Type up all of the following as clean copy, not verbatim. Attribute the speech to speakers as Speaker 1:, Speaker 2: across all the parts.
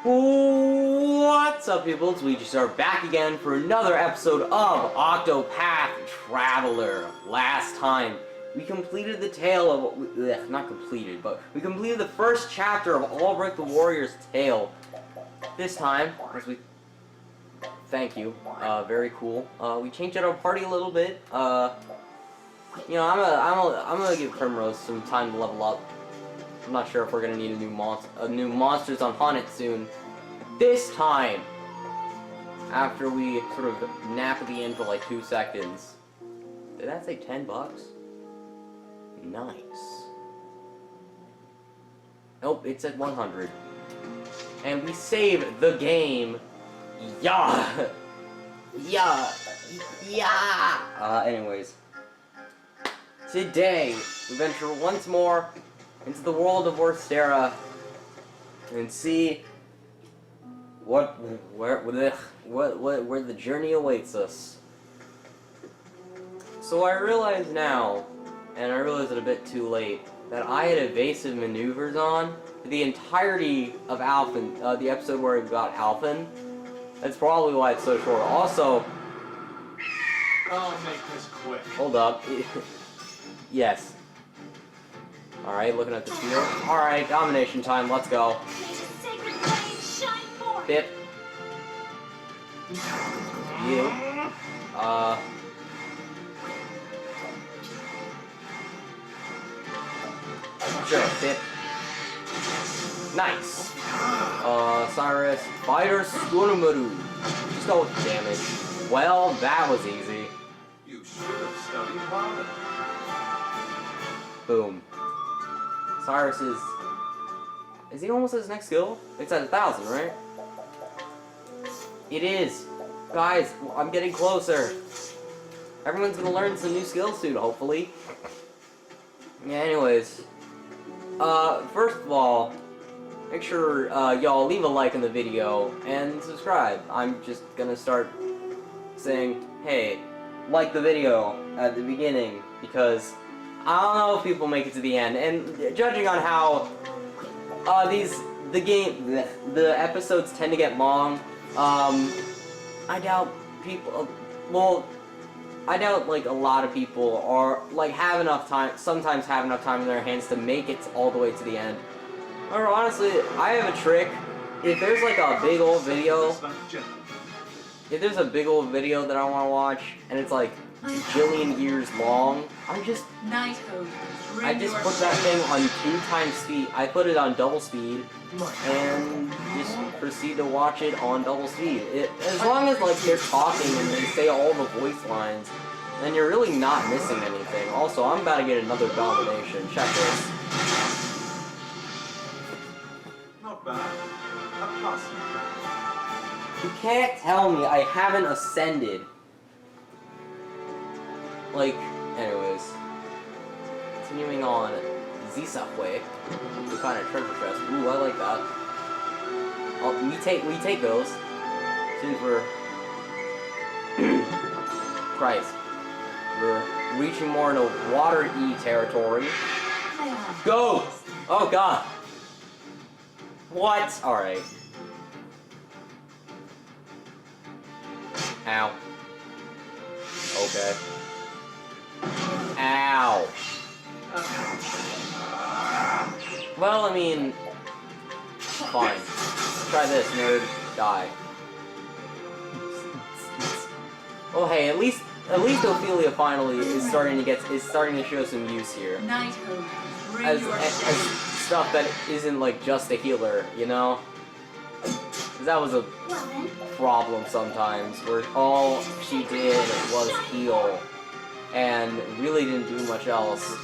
Speaker 1: What's up, people? We just are back again for another episode of Octopath Traveler. Last time, we completed the tale of... not completed, but we completed the first chapter of Albrecht the Warrior's tale. This time, as we... Thank you. Very cool. We changed out our party a little bit. You know, I'm gonna give Primrose some time to level up. I'm not sure if we're gonna need a new monsters on Haunted soon. This time, after we sort of nap at the end for like 2 seconds. Did that say $10? Nice. Nope, it said 100. And we save the game. Yeah. Yeah. Yeah. Anyways. Today, we venture once more into the world of Orsterra and see where the journey awaits us. So I realize now, and I realize it a bit too late, that I had evasive maneuvers on for the entirety of Alphen, the episode where we got Alphen. That's probably why it's so short. Also,
Speaker 2: I'll make this quick.
Speaker 1: Hold up. Yes. Alright, looking at the field. Alright, domination time, let's go. Bip. You. Sure, Bip. Nice. Cyrus. Fighter Skunamaru. Just go with damage. Well, that was easy.
Speaker 2: You should have studied harder.
Speaker 1: Boom. Cyrus is he almost at his next skill? It's at 1,000, right? It is. Guys, I'm getting closer. Everyone's gonna learn some new skills soon, hopefully. Yeah, anyways. First of all, make sure, y'all leave a like in the video and subscribe. I'm just gonna start saying, hey, like the video at the beginning, because I don't know if people make it to the end, and judging on how the episodes tend to get long, I doubt people, I doubt like a lot of people are like sometimes have enough time in their hands to make it all the way to the end. Or honestly, I have a trick. If there's like a big old video, if there's a big old video that I want to watch, and it's like a jillion years long, I just put that thing on 2x speed. I put it on double speed and just proceed to watch it on double speed. As long as like they're talking and they say all the voice lines, then you're really not missing anything. Also, I'm about to get another domination. Check this.
Speaker 2: Not bad. A plus.
Speaker 1: You can't tell me I haven't ascended. Like, anyways. Continuing on, Zisahwe. We find a treasure chest. Ooh, I like that. Oh, we take those. Since we're Christ. We're reaching more into water-y territory. Go! Oh god. What? Alright. Ow. Okay. Ow. Well, I mean, fine. Try this, nerd. Die. Oh, hey, at least Ophelia finally is starting to show some use here. As stuff that isn't like just a healer, you know? 'Cause that was a problem sometimes, where all she did was heal, and really didn't do much else.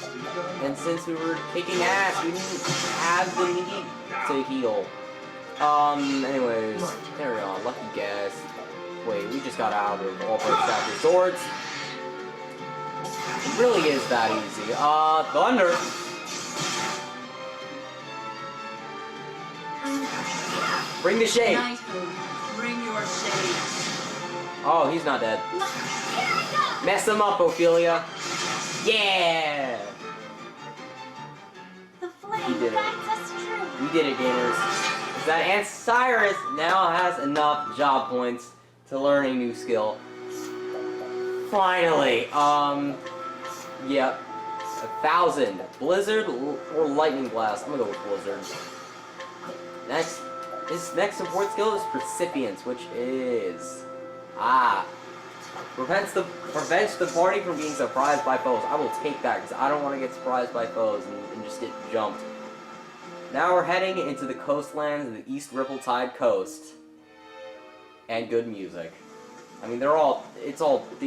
Speaker 1: And since we were kicking ass, we didn't have the need to heal. Anyways, carry on. Lucky guess. Wait, we just got out of Albrecht Chapter Swords. It really is that easy. Thunder! Bring the shade!
Speaker 3: Bring your shade.
Speaker 1: Oh, he's not dead. Mess him up, Ophelia! Yeah!
Speaker 4: The flame
Speaker 1: We did it.
Speaker 4: guides us true.
Speaker 1: We did it, gamers. is that Aunt Cyrus now has enough job points to learn a new skill. Finally, yep. 1,000. Blizzard or Lightning Blast? I'm gonna go with Blizzard. Next, his next support skill is Percipience, which is... prevents the party from being surprised by foes. I will take that, because I don't want to get surprised by foes and just get jumped. Now we're heading into the coastlands of the East Ripple-Tide Coast. And good music. I mean, the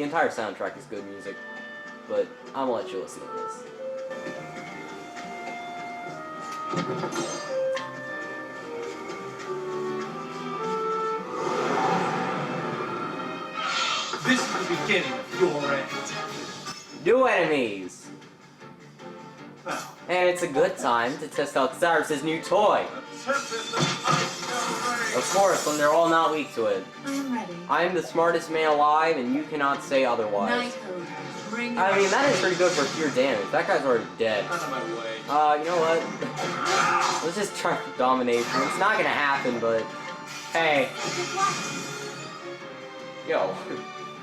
Speaker 1: entire soundtrack is good music. But I'm gonna let you listen to this.
Speaker 2: This is the beginning of your end.
Speaker 1: New enemies!
Speaker 2: Now,
Speaker 1: And it's a good time to test out Cyrus's new toy. Of course, when they're all not weak to it.
Speaker 3: I'm ready.
Speaker 1: I am the smartest man alive, and you cannot say otherwise.
Speaker 3: Knighthood, bring
Speaker 1: I mean,
Speaker 3: your
Speaker 1: that is pretty
Speaker 3: shade.
Speaker 1: good for pure damage. That guy's already dead.
Speaker 2: out of my way.
Speaker 1: You know what? Let's just try for domination. It's not gonna happen, but... Hey. Yo.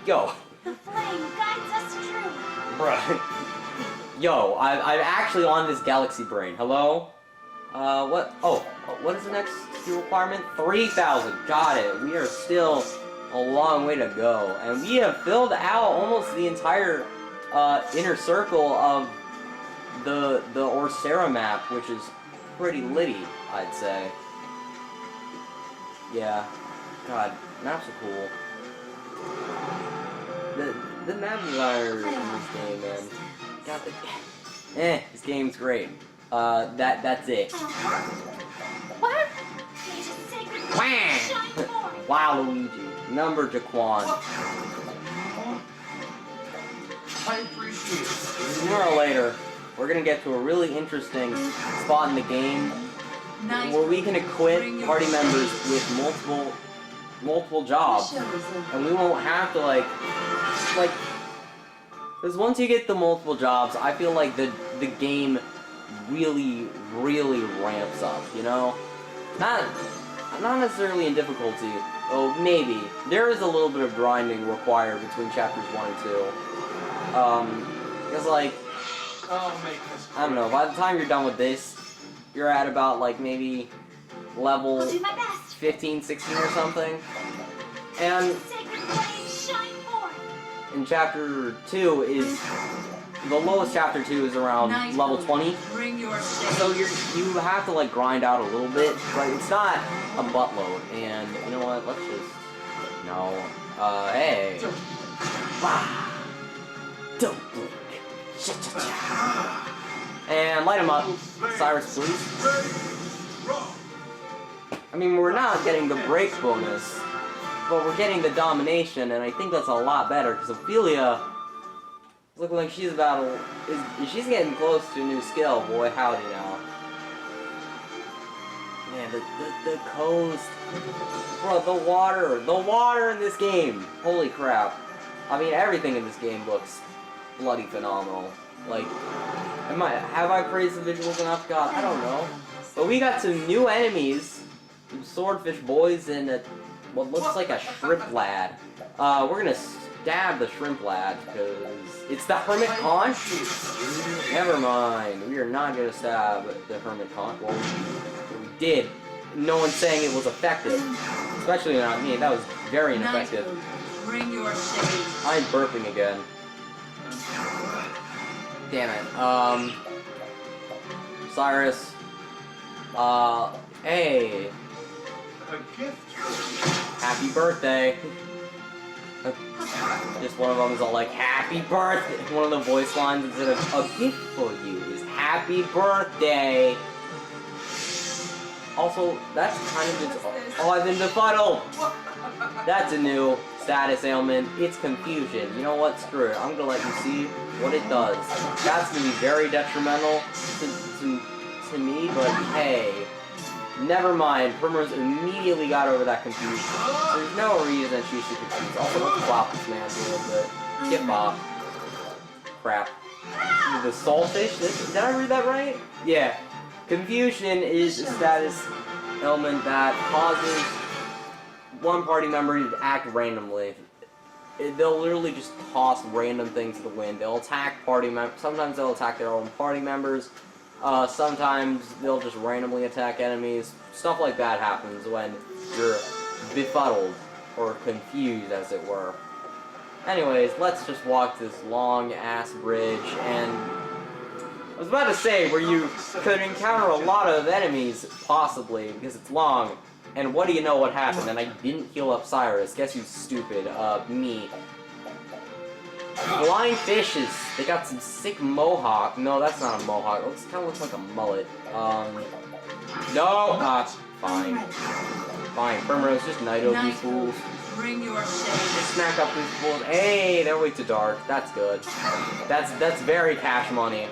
Speaker 1: Yo.
Speaker 4: The flame guides us true.
Speaker 1: Bruh. Yo, I'm actually on this galaxy brain. Hello? What? Oh, what is the next skill requirement? 3,000. Got it. We are still a long way to go. And we have filled out almost the entire, inner circle of the Orsterra map, which is pretty litty, I'd say. Yeah. God, maps are cool. The map designers in this game, man. God, this game's great. That's it.
Speaker 4: What? Nature's sacred
Speaker 1: Wham!
Speaker 4: shine forth.
Speaker 1: Wow, Luigi. Number Jaquan.
Speaker 2: I appreciate it.
Speaker 1: Sooner or later, we're gonna get to a really interesting spot in the game where we can equip party members with multiple jobs. And we won't have to, like, because once you get the multiple jobs, I feel like the game really ramps up, you know? Not necessarily in difficulty. Oh, maybe. There is a little bit of grinding required between chapters 1 and 2. Because, like,
Speaker 2: I'll make this
Speaker 1: I don't know, by the time you're done with this, you're at about, like, maybe level
Speaker 4: I'll do my best.
Speaker 1: 15, 16 or something. And
Speaker 4: Sacred flame shine forth.
Speaker 1: in chapter 2 is... The lowest chapter 2 is around level 20.
Speaker 3: Bring your shade.
Speaker 1: So you have to, like, grind out a little bit, but it's not a buttload. And you know what? Let's just... No. Hey. Bah. Don't blink. Cha-cha-cha. And light him up. Cyrus, please. I mean, we're not getting the break bonus, but we're getting the domination, and I think that's a lot better, because Ophelia is looking like she's about to... She's getting close to a new skill. Boy, howdy now. Man, the coast... Bro, the water in this game! Holy crap. I mean, everything in this game looks bloody phenomenal. Like, have I praised the visuals enough? God, I don't know. But we got some new enemies, some swordfish boys, and what looks like a shrimp lad. We're gonna stab the shrimp lad, because it's the Hermit Conch? Never mind, we are not gonna stab the Hermit Conch. Well, we did. No one's saying it was effective. Especially not me, that was very ineffective.
Speaker 3: Knighthood, bring your shade.
Speaker 1: I'm burping again. Damn it. Cyrus. Hey.
Speaker 2: A gift.
Speaker 1: Happy birthday. Just one of them is all like, happy birthday. One of the voice lines instead of, a gift for you is happy birthday. Also, that's kind of its... Oh, I've been befuddled. That's a new status ailment. It's confusion. You know what? Screw it. I'm gonna let you see what it does. That's gonna be very detrimental to me, but hey. Never mind. Primrose immediately got over that confusion. There's no reason she should confuse. Also, let's flop this man a little bit. Get Bob. Crap. The soulfish? Did I read that right? Yeah. Confusion is a status ailment that causes one party member to act randomly. They'll literally just toss random things to the wind. They'll attack party members. Sometimes they'll attack their own party members. Sometimes they'll just randomly attack enemies. Stuff like that happens when you're befuddled or confused, as it were. Anyways, let's just walk this long-ass bridge, and I was about to say where you could encounter a lot of enemies, possibly, because it's long. And what do you know what happened? And I didn't heal up Cyrus. Guess who's stupid? Me. Flying fishes. They got some sick mohawk. No, that's not a mohawk. It kind of looks like a mullet. No. Fine. Fine. Primrose, just Nido these fools.
Speaker 3: Bring your
Speaker 1: Just
Speaker 3: shade.
Speaker 1: snack up these fools. Hey, they're way too dark. That's good. That's very cash money.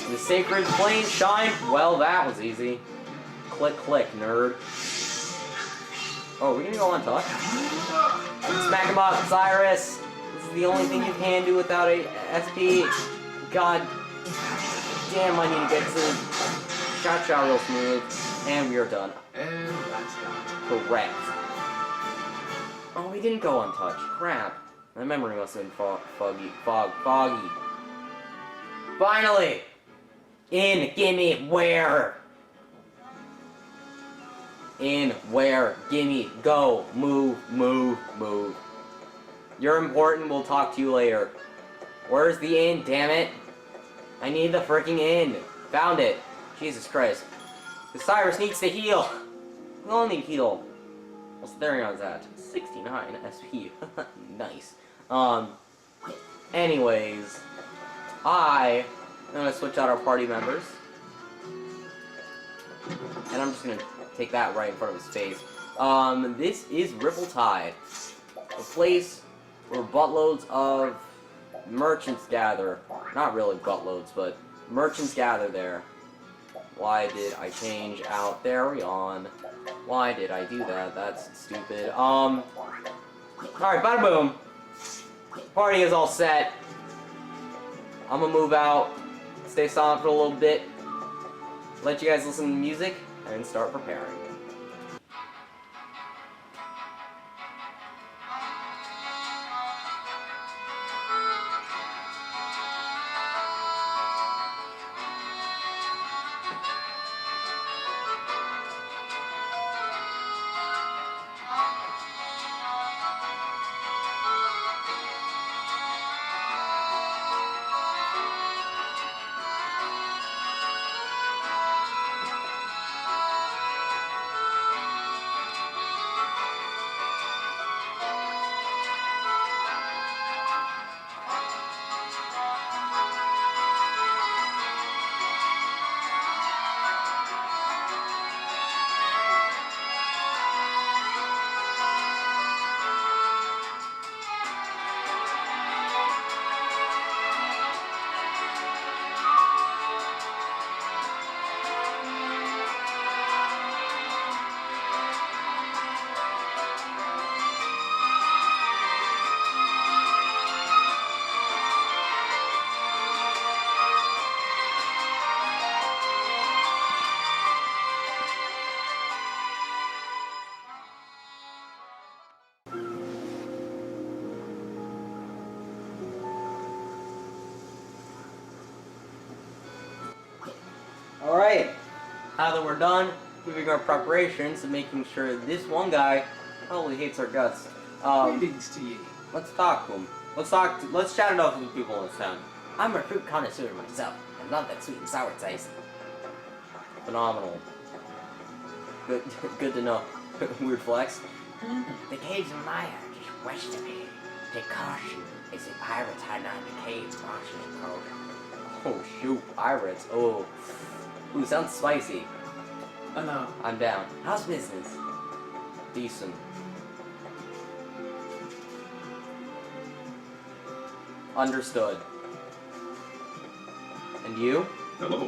Speaker 1: The sacred flame shine. Well, that was easy. Click, click, nerd. Oh, we're gonna go on touch? Smack him up, Cyrus! This is the only thing you can do without a SP. God damn, I need to get to shot real smooth. And we are done.
Speaker 2: And that's done.
Speaker 1: Correct. Oh, we didn't go on touch. Crap. My memory must have been foggy. Finally! In, gimme, where? In, where, gimme, go, move, move, move. You're important, we'll talk to you later. Where's the inn, damn it? I need the freaking inn. Found it. Jesus Christ. The Cyrus needs to heal. We all need heal. What's the Therion's at? 69 SP. Nice. Anyways. I'm gonna switch out our party members. And I'm just gonna take that right in front of his face. This is Ripple Tide. A place where buttloads of merchants gather. Not really buttloads, but merchants gather there. Why did I change out Therion? Why did I do that? That's stupid. Alright, bada boom. Party is all set. I'm gonna move out, stay silent for a little bit, let you guys listen to music, and start preparing. Alright, now that we're done moving our preparations and making sure this one guy probably hates our guts.
Speaker 2: Greetings to ye.
Speaker 1: Let's talk to him. Let's chat it up with the people in this town. I'm a fruit connoisseur myself. I love that sweet and sour taste. Phenomenal. Good to know. Weird flex.
Speaker 5: The caves of Maya are just west of here. Take caution. They say pirates hiding out in the caves, watching and probing.
Speaker 1: Oh shoot, pirates. Oh. Ooh, sounds spicy.
Speaker 2: I know.
Speaker 1: I'm down.
Speaker 5: How's business?
Speaker 1: Decent. Understood. And you?
Speaker 6: Hello.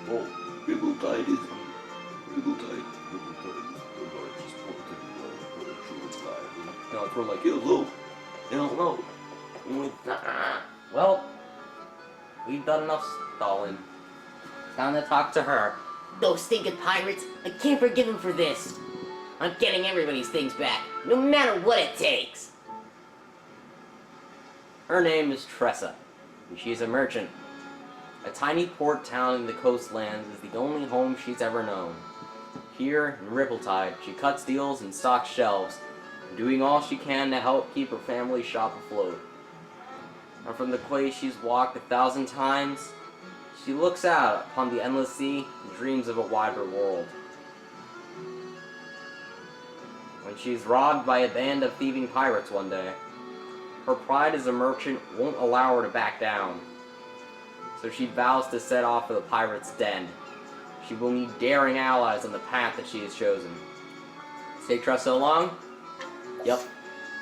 Speaker 1: Whoa.
Speaker 6: Ribbleside is the largest port in the world.
Speaker 1: No, it's more like,
Speaker 6: Hello. Hello.
Speaker 1: well, we've done enough stalling. Time to talk to her.
Speaker 5: Those stinking pirates, I can't forgive them for this. I'm getting everybody's things back, no matter what it takes.
Speaker 1: Her name is Tressa, and she's a merchant. A tiny port town in the coastlands is the only home she's ever known. Here, in Rippletide, she cuts deals and stocks shelves, doing all she can to help keep her family shop afloat. And from the quay she's walked 1,000 times, she looks out upon the endless sea and dreams of a wider world. When she's robbed by a band of thieving pirates one day, her pride as a merchant won't allow her to back down. So she vows to set off for the pirate's den. She will need daring allies on the path that she has chosen. Take Tressa along? Yep.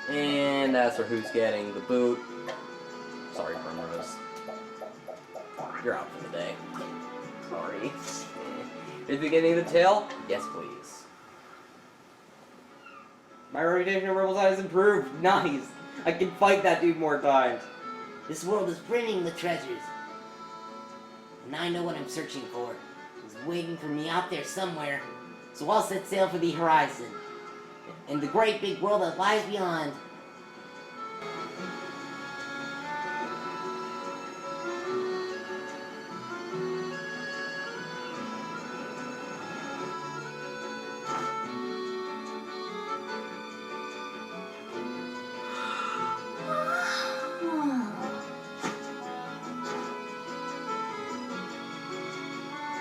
Speaker 1: And as for who's getting the boot, sorry, Primrose. You're out for the day. Sorry. Is the beginning of the tale? Yes, please. My reputation of Rippleside has improved. Nice. I can fight that dude more times.
Speaker 5: This world is brimming with treasures. And I know what I'm searching for. It's waiting for me out there somewhere. So I'll set sail for the horizon. And the great big world that lies beyond.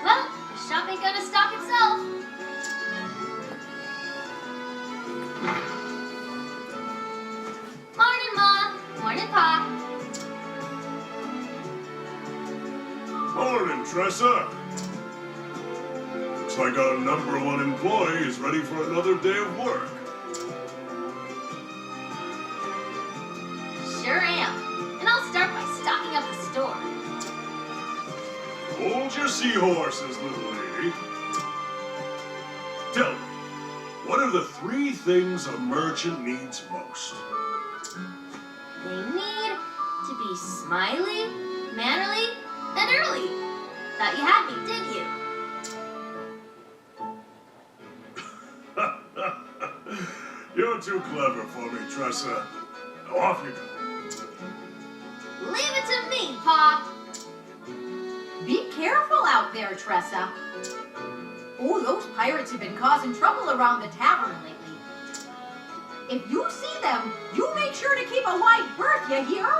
Speaker 4: Well, the shop ain't gonna stock itself. Morning, Ma. Morning, Pa.
Speaker 7: Morning, Tressa. Looks like our #1 employee is ready for another day of work.
Speaker 4: Sure am. And I'll start by stocking up the store.
Speaker 7: Hold your seahorses, little lady. Tell me, what are the 3 things a merchant needs most?
Speaker 4: They need to be smiley, mannerly, and early. Thought you had me, didn't you?
Speaker 7: You're too clever for me, Tressa. Now off you go.
Speaker 4: Leave it to me, Pa.
Speaker 3: Be careful out there, Tressa. Oh, those pirates have been causing trouble around the tavern lately. If you see them, you make sure to keep a wide berth, you hear?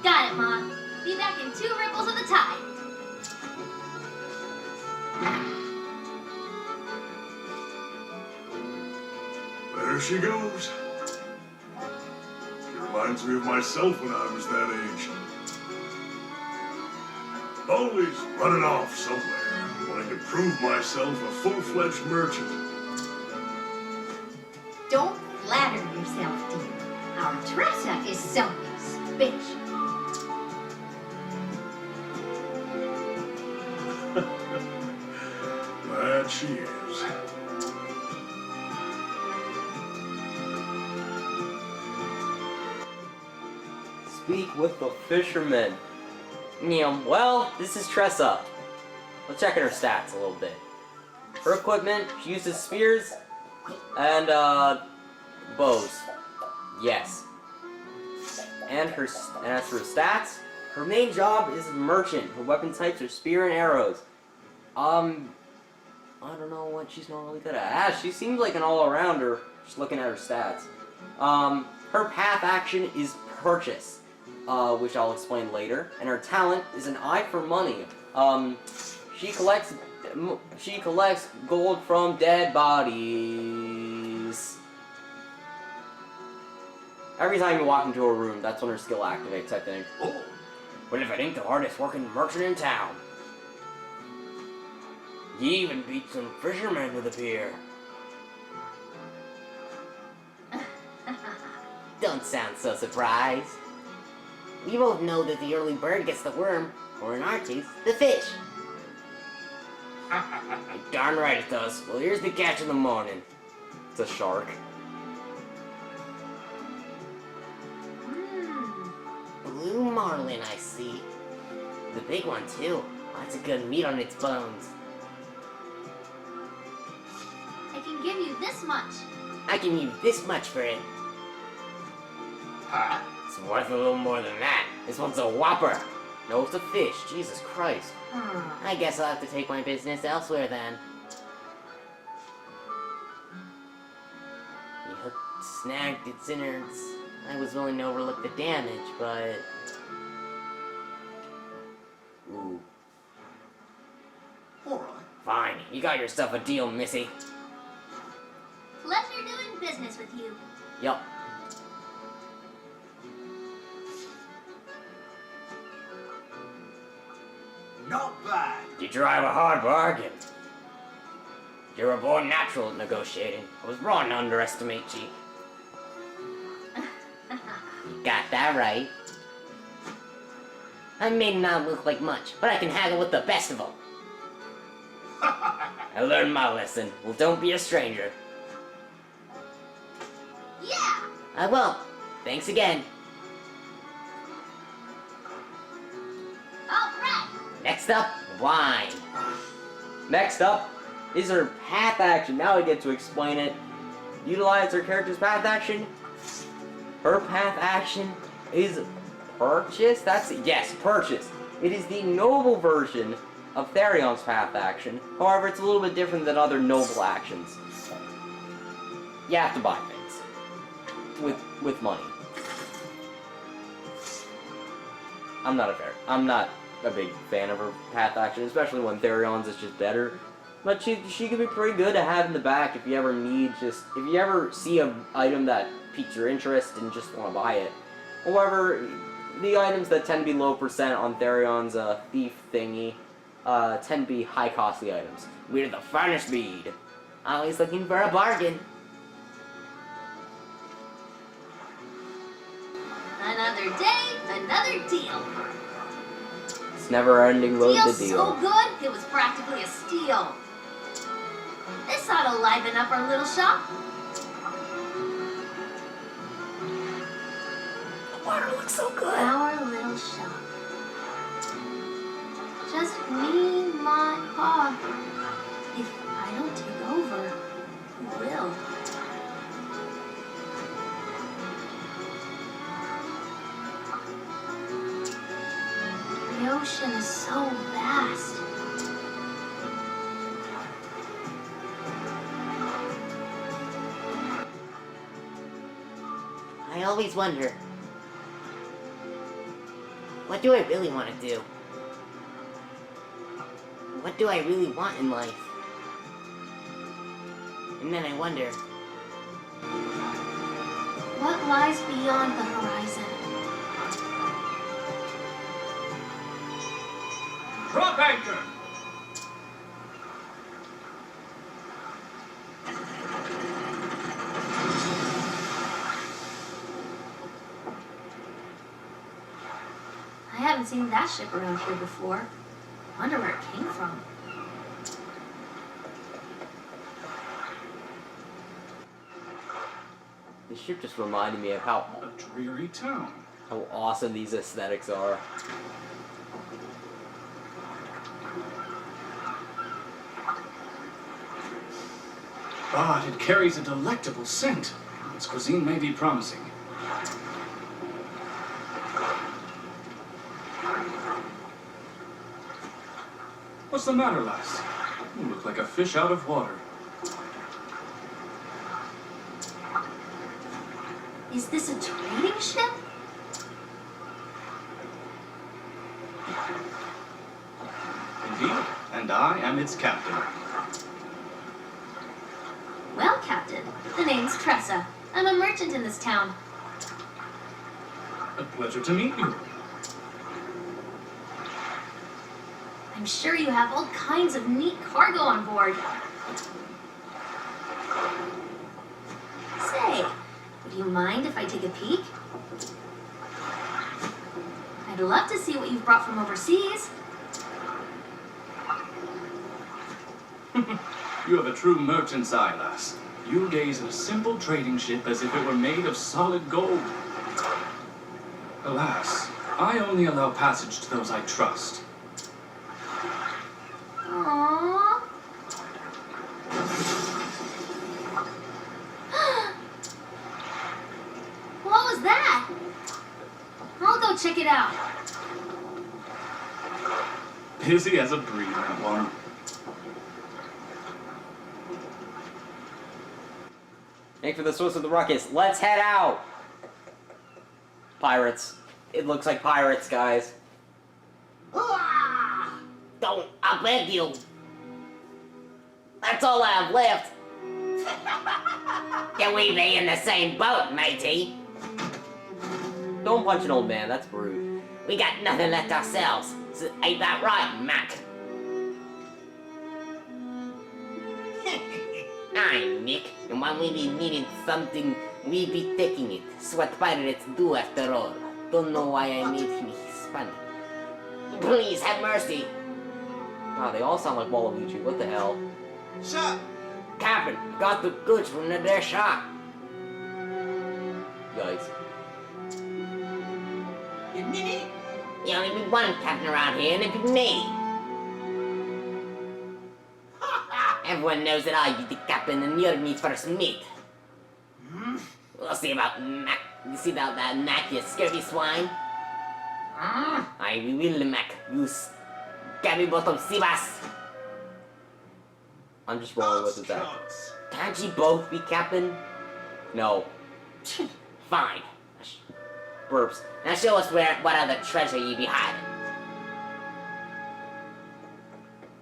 Speaker 4: Got it, Ma. Be back in 2 ripples of the tide.
Speaker 7: There she goes. She reminds me of myself when I was that age. Always running off somewhere, wanting to prove myself a full-fledged merchant.
Speaker 3: Don't flatter yourself, dear. Our Tressa is something special.
Speaker 7: That she is.
Speaker 1: Speak with the fisherman. Well, this is Tressa. Let's check in her stats a little bit. Her equipment, she uses spears and bows. Yes. And as for her stats, her main job is merchant. Her weapon types are spear and arrows. I don't know what she's not really good at. She seems like an all-arounder, just looking at her stats. Her path action is purchase, which I'll explain later. And her talent is an eye for money. She collects gold from dead bodies. Every time you walk into a room, that's when her skill activates, I think.
Speaker 5: Oh, well, if it ain't the hardest working merchant in town. You even beat some fishermen to the pier. Don't sound so surprised. We both know that the early bird gets the worm, or in our case, the fish. Darn right it does. Well, here's the catch in the morning.
Speaker 1: It's a shark.
Speaker 5: Blue marlin, I see. The big one, too. Lots of good meat on its bones.
Speaker 4: I can give you this much.
Speaker 5: I can use this much for it.
Speaker 2: Ha!
Speaker 5: It's worth a little more than that. This one's a whopper. No, it's a fish. Jesus Christ. I guess I'll have to take my business elsewhere then. The hook snagged its innards. I was willing to overlook the damage, but... Ooh.
Speaker 7: All right.
Speaker 5: Fine. You got yourself a deal, Missy.
Speaker 4: Pleasure doing business with you.
Speaker 5: Yup.
Speaker 7: Not bad.
Speaker 5: You drive a hard bargain. You're a born natural at negotiating. I was wrong to underestimate you. You got that right. I may not look like much, but I can haggle with the best of them. I learned my lesson. Well, don't be a stranger.
Speaker 4: Yeah!
Speaker 5: I won't. Thanks again.
Speaker 4: All right.
Speaker 5: Next up, wine.
Speaker 1: Next up, is her path action. Now I get to explain it. Utilize her character's path action. Her path action is purchase. Yes, purchase. It is the noble version of Therion's path action. However, it's a little bit different than other noble actions. You have to buy things with money. I'm not a big fan of her path action, especially when Therion's is just better. But she could be pretty good to have in the back if you ever see an item that piques your interest and just want to buy it. However, the items that tend to be low percent on Therion's thief thingy tend to be high costly items.
Speaker 5: We're the furnace bead. Always looking for a bargain.
Speaker 4: Another day, another deal.
Speaker 1: It's never-ending road to
Speaker 4: Deal's
Speaker 1: deal.
Speaker 4: so good, it was practically a steal. This ought to liven up our little shop.
Speaker 5: The water looks so good.
Speaker 4: Our little shop. Just me, my Pa. If I don't take over, who will? The ocean is so vast.
Speaker 5: I always wonder, what do I really want to do? What do I really want in life? And then I wonder,
Speaker 4: What lies beyond the horizon?
Speaker 2: Drop anchor!
Speaker 4: I haven't seen that ship around here before. Wonder where it came from.
Speaker 1: This ship just reminded me of how
Speaker 2: A dreary town.
Speaker 1: awesome these aesthetics are.
Speaker 2: But it carries a delectable scent. Its cuisine may be promising. What's the matter, lass? You look like a fish out of water.
Speaker 4: Is this a trading ship?
Speaker 2: Indeed, and I am its captain.
Speaker 4: Well, Captain, the name's Tressa. I'm a merchant in this town.
Speaker 2: A pleasure to meet you.
Speaker 4: I'm sure you have all kinds of neat cargo on board. Say, would you mind if I take a peek? I'd love to see what you've brought from overseas.
Speaker 2: You have a true merchant's eye, lass. You gaze at a simple trading ship as if it were made of solid gold. Alas, I only allow passage to those I trust.
Speaker 4: Aww. What was that? I'll go check it out.
Speaker 2: Busy as a bee, that one.
Speaker 1: Make for the source of the ruckus. Let's head out! Pirates. It looks like pirates, guys.
Speaker 5: Don't, I beg you. That's all I have left. Can we be in the same boat, matey?
Speaker 1: Don't punch an old man, that's rude.
Speaker 5: We got nothing left ourselves. So ain't that right, Mac? Aye, Nick. And when we be needing something, we be taking it. It's what pirates do after all. Don't know why I made him Hispanic. Please have mercy.
Speaker 1: Wow, they all sound like Waluigi. What the hell?
Speaker 8: Shut!
Speaker 5: Captain, got the goods from their shop.
Speaker 1: Yikes.
Speaker 8: You ninny!
Speaker 5: You only be one captain around here, and it'd be me. Everyone knows that I be the captain and you're me first mate. We'll see about Mac. You see about that Mac, you scurvy swine? Aye, we will, Mac. You scabby bottom Sivas.
Speaker 1: I'm just rolling with it that.
Speaker 8: Cuts.
Speaker 5: Can't you both be captain?
Speaker 1: No.
Speaker 5: Fine.
Speaker 1: Burps.
Speaker 5: Now show us what other treasure you be hiding.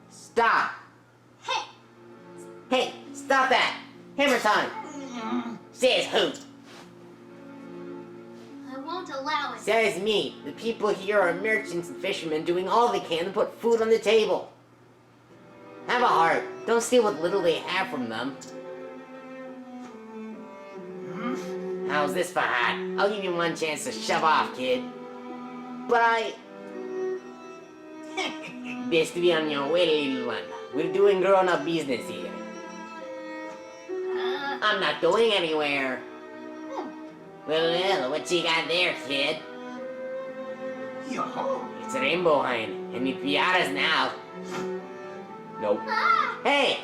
Speaker 5: Stop!
Speaker 4: Hey,
Speaker 5: Hey, stop that! Hammer time! Says who?
Speaker 4: I won't allow it.
Speaker 5: Says me. The people here are merchants and fishermen doing all they can to put food on the table. Have a heart. Don't steal what little they have from them. How's this for hot? I'll give you one chance to shove off, kid. But best to be on your way, little one. We're doing grown-up business here. I'm not going anywhere. Well, what you got there, kid?
Speaker 8: Yo-ho!
Speaker 5: It's a rainbow hind, and it be ours now.
Speaker 1: Nope.
Speaker 5: Hey!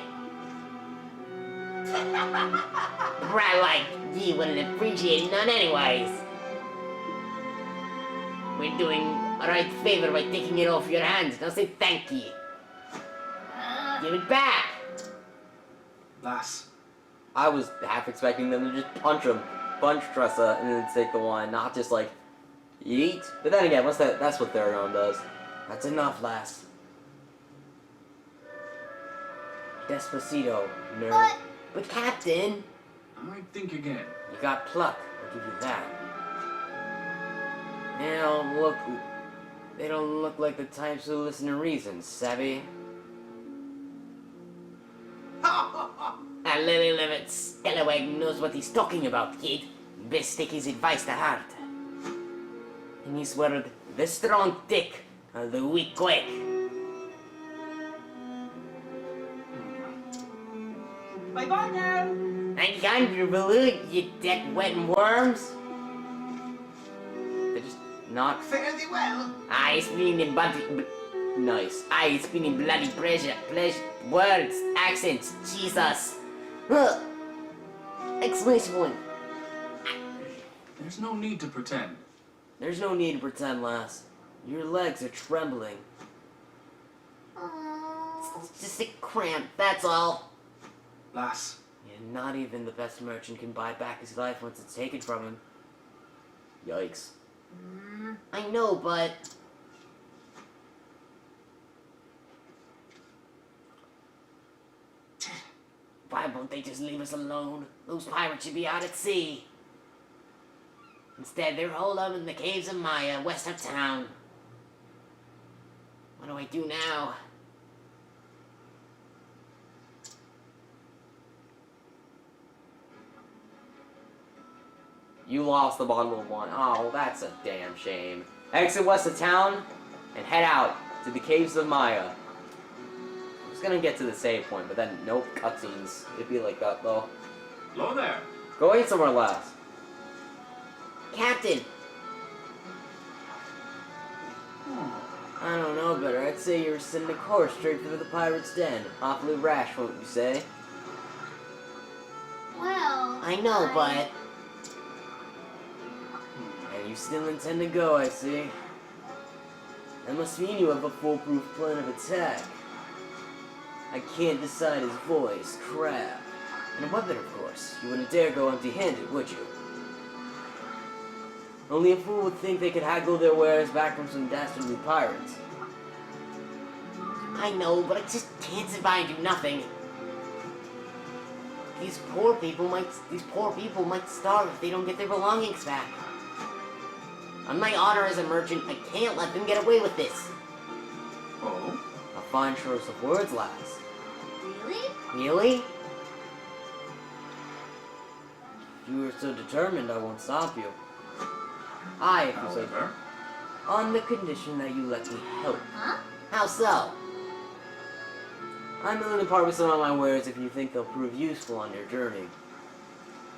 Speaker 5: Brat like you wouldn't appreciate none anyways. We're doing a right favor by taking it off your hands. Don't say thank you. Give it back.
Speaker 2: Lass,
Speaker 1: I was half expecting them to just punch him. Punch Tressa and then take the wine, not just like, yeet. But then again, that's what Therion does. That's enough, lass. Despacito, nerd. But Captain,
Speaker 2: I might think again.
Speaker 1: you got pluck. I'll give you that. They don't look like the types who listen to reason, savvy?
Speaker 5: And Lily Levitt Scallywag knows what he's talking about, kid. Best take his advice to heart. In his word, the strong take, the weak quick.
Speaker 8: Bye-bye now!
Speaker 5: I can't be rude, you deck wet worms.
Speaker 1: They're just not.
Speaker 8: Fare thee well!
Speaker 5: I spinning in
Speaker 1: Nice.
Speaker 5: I spinning bloody pleasure, words, accents, Jesus. Exclamation point.
Speaker 2: There's no need to pretend.
Speaker 1: There's no need to pretend, lass. Your legs are trembling.
Speaker 5: It's just a cramp, that's all.
Speaker 2: Lass,
Speaker 1: And not even the best merchant can buy back his life once it's taken from him. Yikes.
Speaker 5: I know, but why won't they just leave us alone? Those pirates should be out at sea. Instead, they're holed up in the caves of Maya, west of town. What do I do now?
Speaker 1: You lost the bottle of wine. Oh, that's a damn shame. Exit west of town and head out to the caves of Maya. I was gonna get to the save point, but then nope, cutscenes. It'd be like that though.
Speaker 2: hello there.
Speaker 1: Go eat somewhere last.
Speaker 5: Captain!
Speaker 1: I don't know better. I'd say you're sending a course straight through the pirate's den. Awfully rash, won't you say?
Speaker 4: Well,
Speaker 5: I know, but...
Speaker 1: And you still intend to go, I see. That must mean you have a foolproof plan of attack. I can't decide his voice. Crap. And a weapon, of course. You wouldn't dare go empty-handed, would you? Only a fool would think they could haggle their wares back from some dastardly pirates.
Speaker 5: I know, but I just can't sit by and do nothing. These poor people might starve if they don't get their belongings back. On my honor as a merchant, I can't let them get away with this.
Speaker 2: Oh?
Speaker 1: A fine choice of words, lass.
Speaker 4: really?
Speaker 5: Really?
Speaker 1: If you are so determined, I won't stop you. Aye, if you say
Speaker 2: However,
Speaker 1: on the condition that you let me help.
Speaker 4: Huh?
Speaker 5: How so?
Speaker 1: I'm willing to part with some of my wares if you think they'll prove useful on your journey.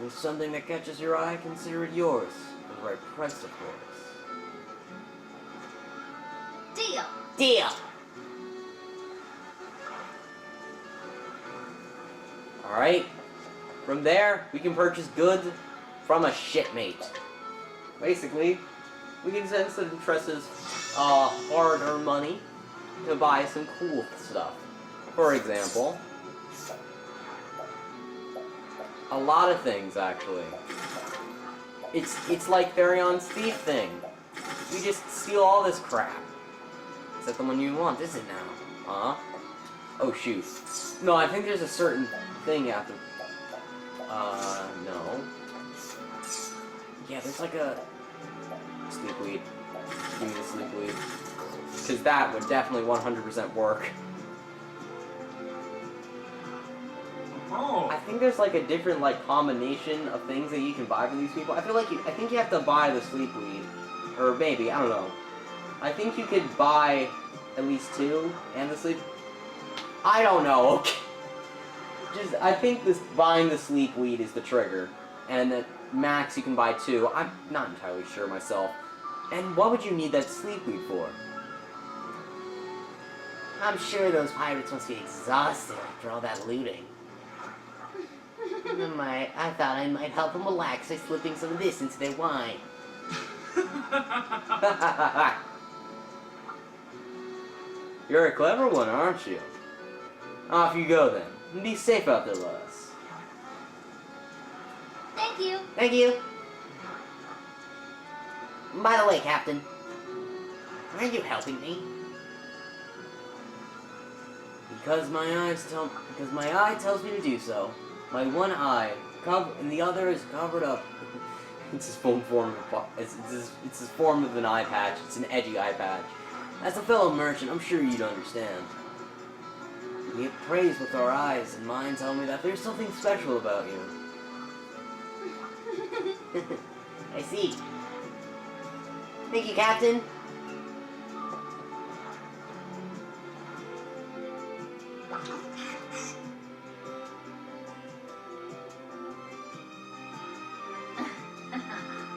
Speaker 1: If something that catches your eye, consider it yours. For the right price, of course.
Speaker 4: Deal.
Speaker 5: Deal!
Speaker 1: Alright. From there, we can purchase goods from a shipmate. Basically, we can send some of Tressa's hard-earned money to buy some cool stuff. For example, a lot of things, actually. It's like Therion's thief thing. You just steal all this crap. Is that the one you want? Is it now? Huh? Oh, shoot. No, I think there's a certain thing you have to... no. Yeah, there's like a... Sleepweed. Give me the sleepweed. Because that would definitely 100% work.
Speaker 2: oh,
Speaker 1: I think there's like a different like combination of things that you can buy for these people. I think you have to buy the sleepweed. Or maybe, I don't know. I think you could buy at least 2 and the sleep... I don't know, okay. I think buying the sleepweed is the trigger. And that max you can buy 2. I'm not entirely sure myself. And what would you need that sleepweed for?
Speaker 5: I'm sure those pirates must be exhausted after all that looting. I thought I might help them relax by slipping some of this into their wine.
Speaker 1: You're a clever one, aren't you? Off you go then. And be safe out there, lass.
Speaker 4: Thank you.
Speaker 5: Thank you. By the way, Captain, are you helping me?
Speaker 1: Because my eye tells me to do so. My one eye, and the other is covered up. It's his form of it's his form of an eye patch. It's an edgy eye patch. As a fellow merchant, I'm sure you'd understand. We get praise with our eyes, and mine tell me that there's something special about you.
Speaker 5: I see. Thank you, Captain.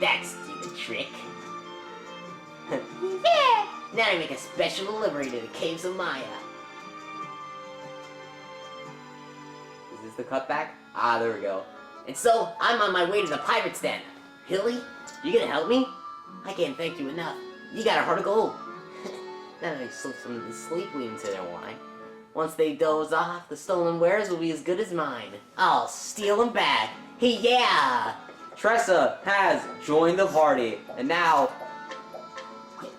Speaker 5: That's the trick. Yeah! Now I make a special delivery to the caves of Maya.
Speaker 1: Is this the cutback? Ah, there we go.
Speaker 5: And so, I'm on my way to the pirate's den. Really? You gonna help me? I can't thank you enough. You got a heart of gold. Now that I slip some of the sleepweed into their wine. Once they doze off, the stolen wares will be as good as mine. I'll steal them back. Yeah!
Speaker 1: Tressa has joined the party, and now...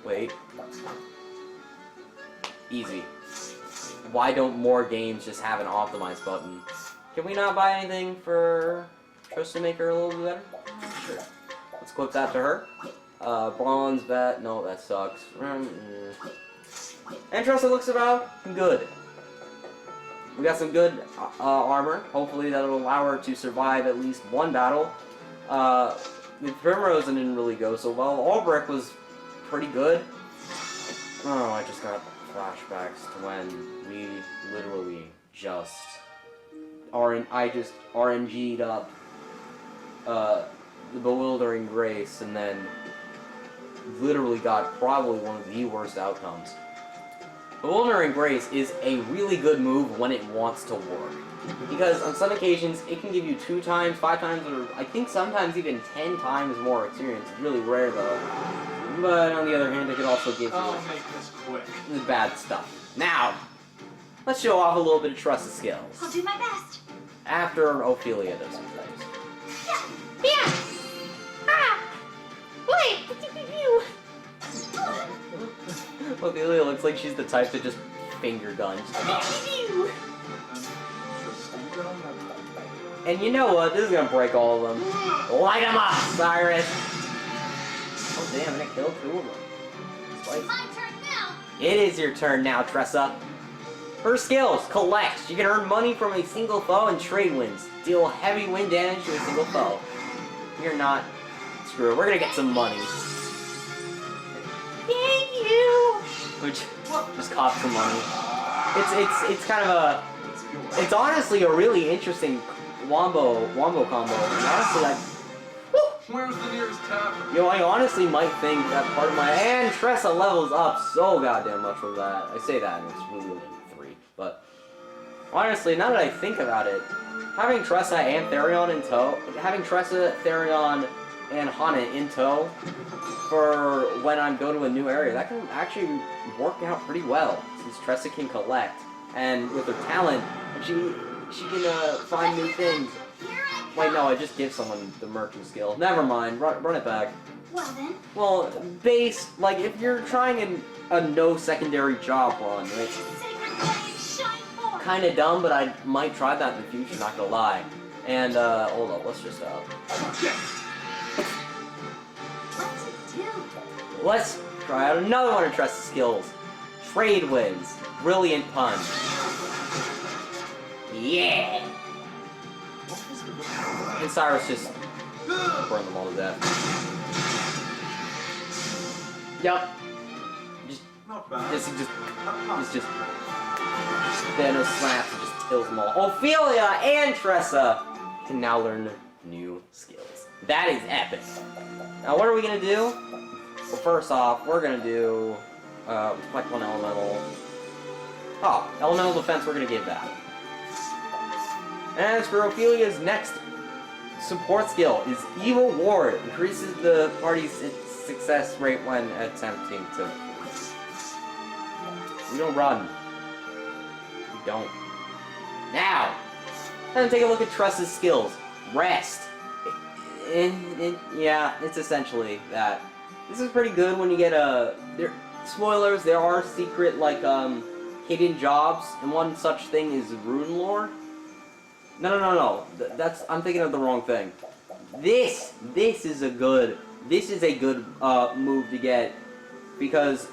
Speaker 1: Wait. Easy. Why don't more games just have an optimize button? Can we not buy anything for Tressa to make her a little bit better? Sure. Let's clip that to her. Bronze vet. No, that sucks. And Tressa looks about good. We got some good armor. Hopefully that'll allow her to survive at least one battle. With Primrose it didn't really go so well. Albrecht was pretty good. Oh, I just got flashbacks to when we literally just RNG'd up the Bewildering Grace and then literally got probably one of the worst outcomes. Bewildering Grace is a really good move when it wants to work. Because on some occasions, it can give you 2 times, 5 times, or I think sometimes even 10 times more experience. It's really rare though. But on the other hand, it could also give
Speaker 2: I'll
Speaker 1: you
Speaker 2: make this quick.
Speaker 1: the bad stuff. Now, let's show off a little bit of trusted skills.
Speaker 4: I'll do my best.
Speaker 1: After Ophelia does some things.
Speaker 4: Yeah. Ah. Wait.
Speaker 1: Ophelia looks like she's the type to just finger guns. And you know what? This is gonna break all of them. Light them up, Cyrus! Oh damn, and it killed 2 of them.
Speaker 4: It's my turn now.
Speaker 1: It is your turn now, Tressa. Her skills: collect. She can earn money from a single foe and trade wins. Deal heavy wind damage to a single foe. You're not. Screw it. We're gonna get some money.
Speaker 4: Thank you.
Speaker 1: Which just cost some money. It's kind of a. It's honestly a really interesting wombo combo. And honestly,
Speaker 2: Where's the nearest tavern?
Speaker 1: I honestly might think that part of my and Tressa levels up so goddamn much from that. I say that and it's really only 3, but honestly, now that I think about it, having Tressa and Therion in tow, having Tressa, Therion, and Hana in tow for when I go to a new area, that can actually work out pretty well since Tressa can collect, and with her talent, she can find new things.
Speaker 4: Here I come.
Speaker 1: Wait, no, I just give someone the merchant skill. Never mind, run it back.
Speaker 4: Well then.
Speaker 1: Well, like, if you're trying a no secondary job run, right?
Speaker 4: Sacred flame shine forth.
Speaker 1: Kinda dumb, but I might try that in the future, not gonna lie. And, hold up, let's just,
Speaker 4: What's it do?
Speaker 1: let's try out another one of Tressa's skills. Trade wins. Brilliant pun. Yeah! And Cyrus just burn them all to death. Yup.
Speaker 2: Not bad.
Speaker 1: It's just Thanos slaps and just kills them all. Ophelia and Tressa can now learn new skills. That is epic. Now what are we gonna do? Well, first off, we're gonna do reflect 1 elemental. Oh, elemental defense, we're gonna give that. As for Ophelia's next support skill is Evil Ward. Increases the party's success rate when attempting to. We don't run. We don't. Now, let's take a look at Tressa's skills. Rest. Yeah, it's essentially that. This is pretty good when you get spoilers, there are secret, like, hidden jobs, and one such thing is Rune Lore. No. I'm thinking of the wrong thing. This is a good move to get, because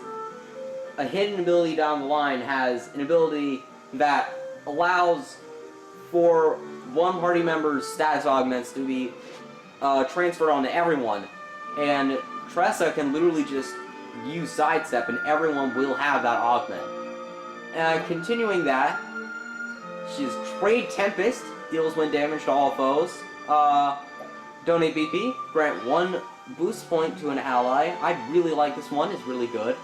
Speaker 1: a hidden ability down the line has an ability that allows for one party member's status augments to be transferred onto everyone, and Tressa can literally just use sidestep and everyone will have that augment. Continuing that, she's Trade Tempest, deals wind damage to all foes. Donate BP, grant 1 boost point to an ally. I really like this one, it's really good.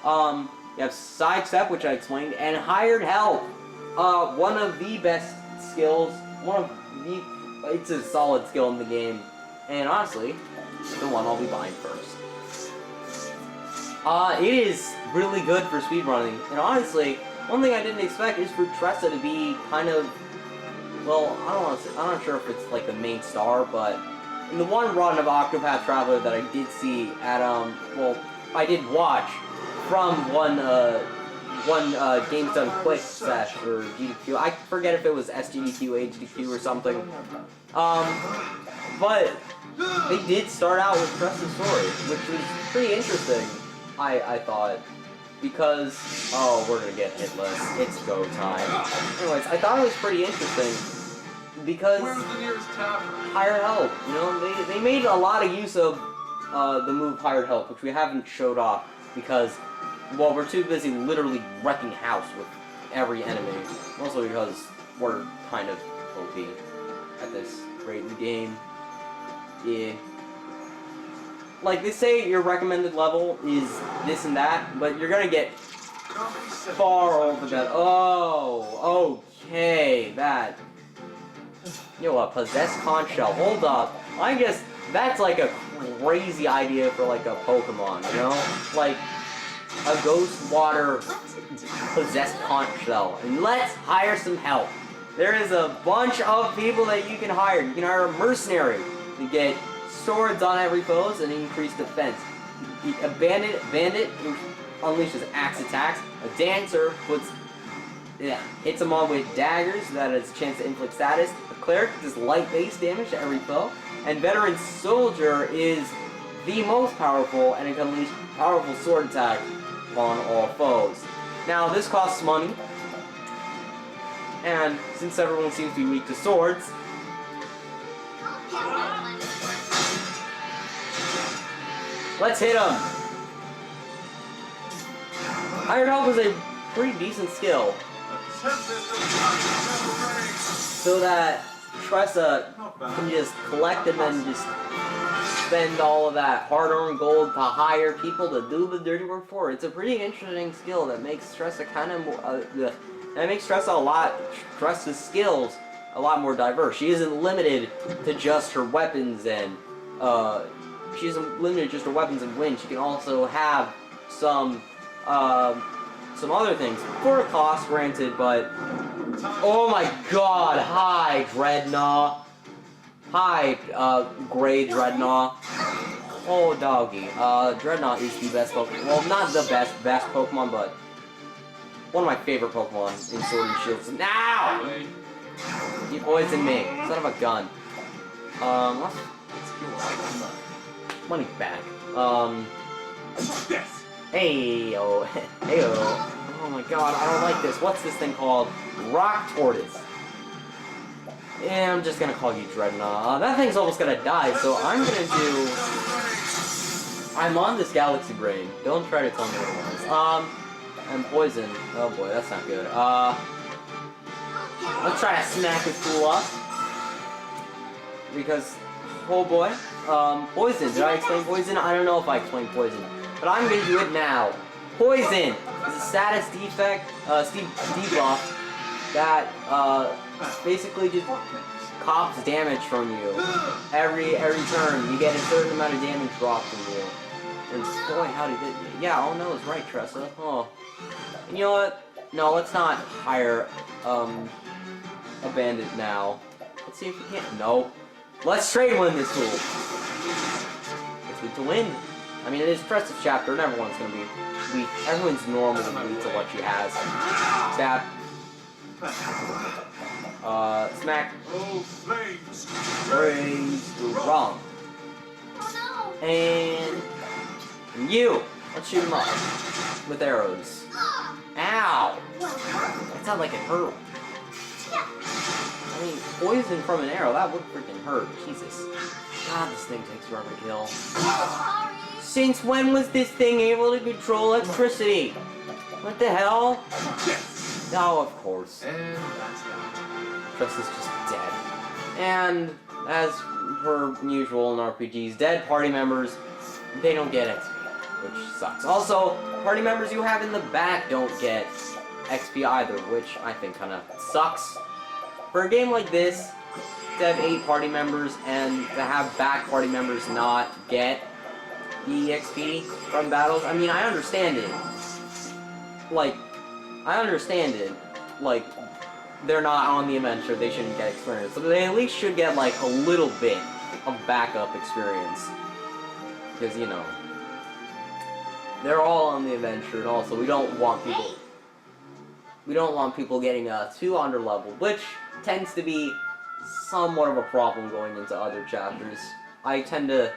Speaker 1: You have Sidestep, which I explained, and Hired Help. One of the best skills, it's a solid skill in the game. And honestly, the one I'll be buying first. It is really good for speedrunning. And honestly, one thing I didn't expect is for Tressa to be kind of, well, I'm not sure if it's like the main star, but in the one run of Octopath Traveler that I did see at, I did watch from one Games Done Quick sesh, or GDQ. I forget if it was SGDQ, HDQ, or something. But they did start out with Tressa's story, which was pretty interesting, I thought. Because, we're gonna get hitless. It's go time. Anyways, I thought it was pretty interesting. Because
Speaker 2: Where's the nearest tavern?
Speaker 1: Hired Help, they made a lot of use of the move Hired Help, which we haven't showed off because, well, we're too busy literally wrecking house with every enemy. Mostly because we're kind of OP at this rate in the game. Yeah. Like, they say your recommended level is this and that, but you're gonna get far over that. Oh, okay, that. You know, a possessed conch shell. Hold up. I guess that's like a crazy idea for like a Pokemon, you know? Like a ghost water possessed conch shell. And let's hire some help. There is a bunch of people that you can hire. You can hire a mercenary to get swords on every foe and increase defense. A bandit unleashes axe attacks. A dancer hits them all with daggers that has a chance to inflict status. A cleric does light base damage to every foe. And veteran soldier is the most powerful and it can unleash powerful sword attack on all foes. Now this costs money. And since everyone seems to be weak to swords, let's hit him! Hired help is a pretty decent skill. So that Tressa can just collect and then just spend all of that hard-earned gold to hire people to do the dirty work for her. It's a pretty interesting skill that makes Tressa's skills a lot more diverse. She isn't limited to just her weapons and she isn't limited to just her weapons and wind. She can also have some other things for a cost, granted. But oh my God! Hi, Dreadnought. Hi, Gray Dreadnought. Oh, doggy. Dreadnought is the best Pokemon. Well, not the best Pokemon, but one of my favorite Pokemon in Sword and Shield. Now! You poisoned me. Son of a gun. Money back. Heyo. Heyo. Oh my God, I don't like this. What's this thing called? Rock Tortoise. Yeah, I'm just gonna call you Dreadnought. That thing's almost gonna die, so I'm gonna do... I'm on this Galaxy Brain. Don't try to tell me what it was. I'm poisoned. Oh boy, that's not good. Let's try to smack this fool up. Because, oh boy. Poison. Did I explain poison? I don't know if I explained poison. But I'm gonna do it now. Poison is a status defect, debuff that, basically just cops damage from you. Every turn, you get a certain amount of damage dropped from you. And boy, how'd he hit you? Yeah, oh no, it's right, Tressa. Oh. And you know what? No, let's not hire, a bandit now. Let's see if we can. No. Let's trade win this fool. It's weak to win. I mean, it is Tressa's chapter, and everyone's gonna be weak. Everyone's normally weak to what she has. Stab. Smack.
Speaker 7: Oh, flames!
Speaker 1: Praise wrong.
Speaker 4: Oh
Speaker 1: And you. Let's shoot him up with arrows. Ow! That sounds like it hurt. I mean, poison from an arrow, that would freaking hurt. Jesus. God, this thing takes forever to kill.
Speaker 4: Sorry.
Speaker 1: Since when was this thing able to control electricity? What the hell? Oh, of course.
Speaker 2: And that's that.
Speaker 1: Tressa's just dead. And, as per usual in RPGs, dead party members, they don't get XP, which sucks. Also, party members you have in the back don't get XP either, which I think kind of sucks. For a game like this, to have 8 party members and to have back party members not get the XP from battles, I mean, I understand it. Like, they're not on the adventure, they shouldn't get experience. So they at least should get, like, a little bit of backup experience. Because, you know, they're all on the adventure, and also we don't want people getting too under leveled, which tends to be somewhat of a problem going into other chapters. I tend to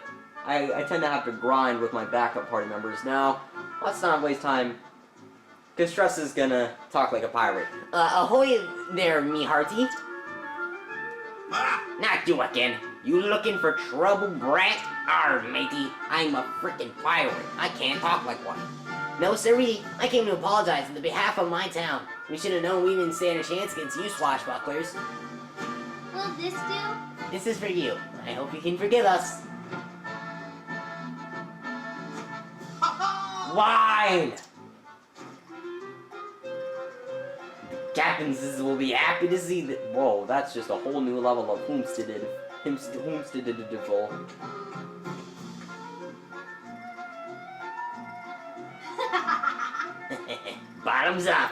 Speaker 1: have to grind with my backup party members. Now, let's not waste time, because Tress is gonna talk like a pirate. Ahoy there, me hearty. Not you again. You looking for trouble, brat? Arr, matey. I'm a frickin' pirate. I can't talk like one. No, sirree. I came to apologize on the behalf of my town. We should have known we didn't stand a chance against you swashbucklers.
Speaker 4: Will this do?
Speaker 5: This is for you. I hope you can forgive us.
Speaker 1: Wine! Captains will be happy to see that. Whoa, that's just a whole new level of homesteaded.
Speaker 5: Bottoms up.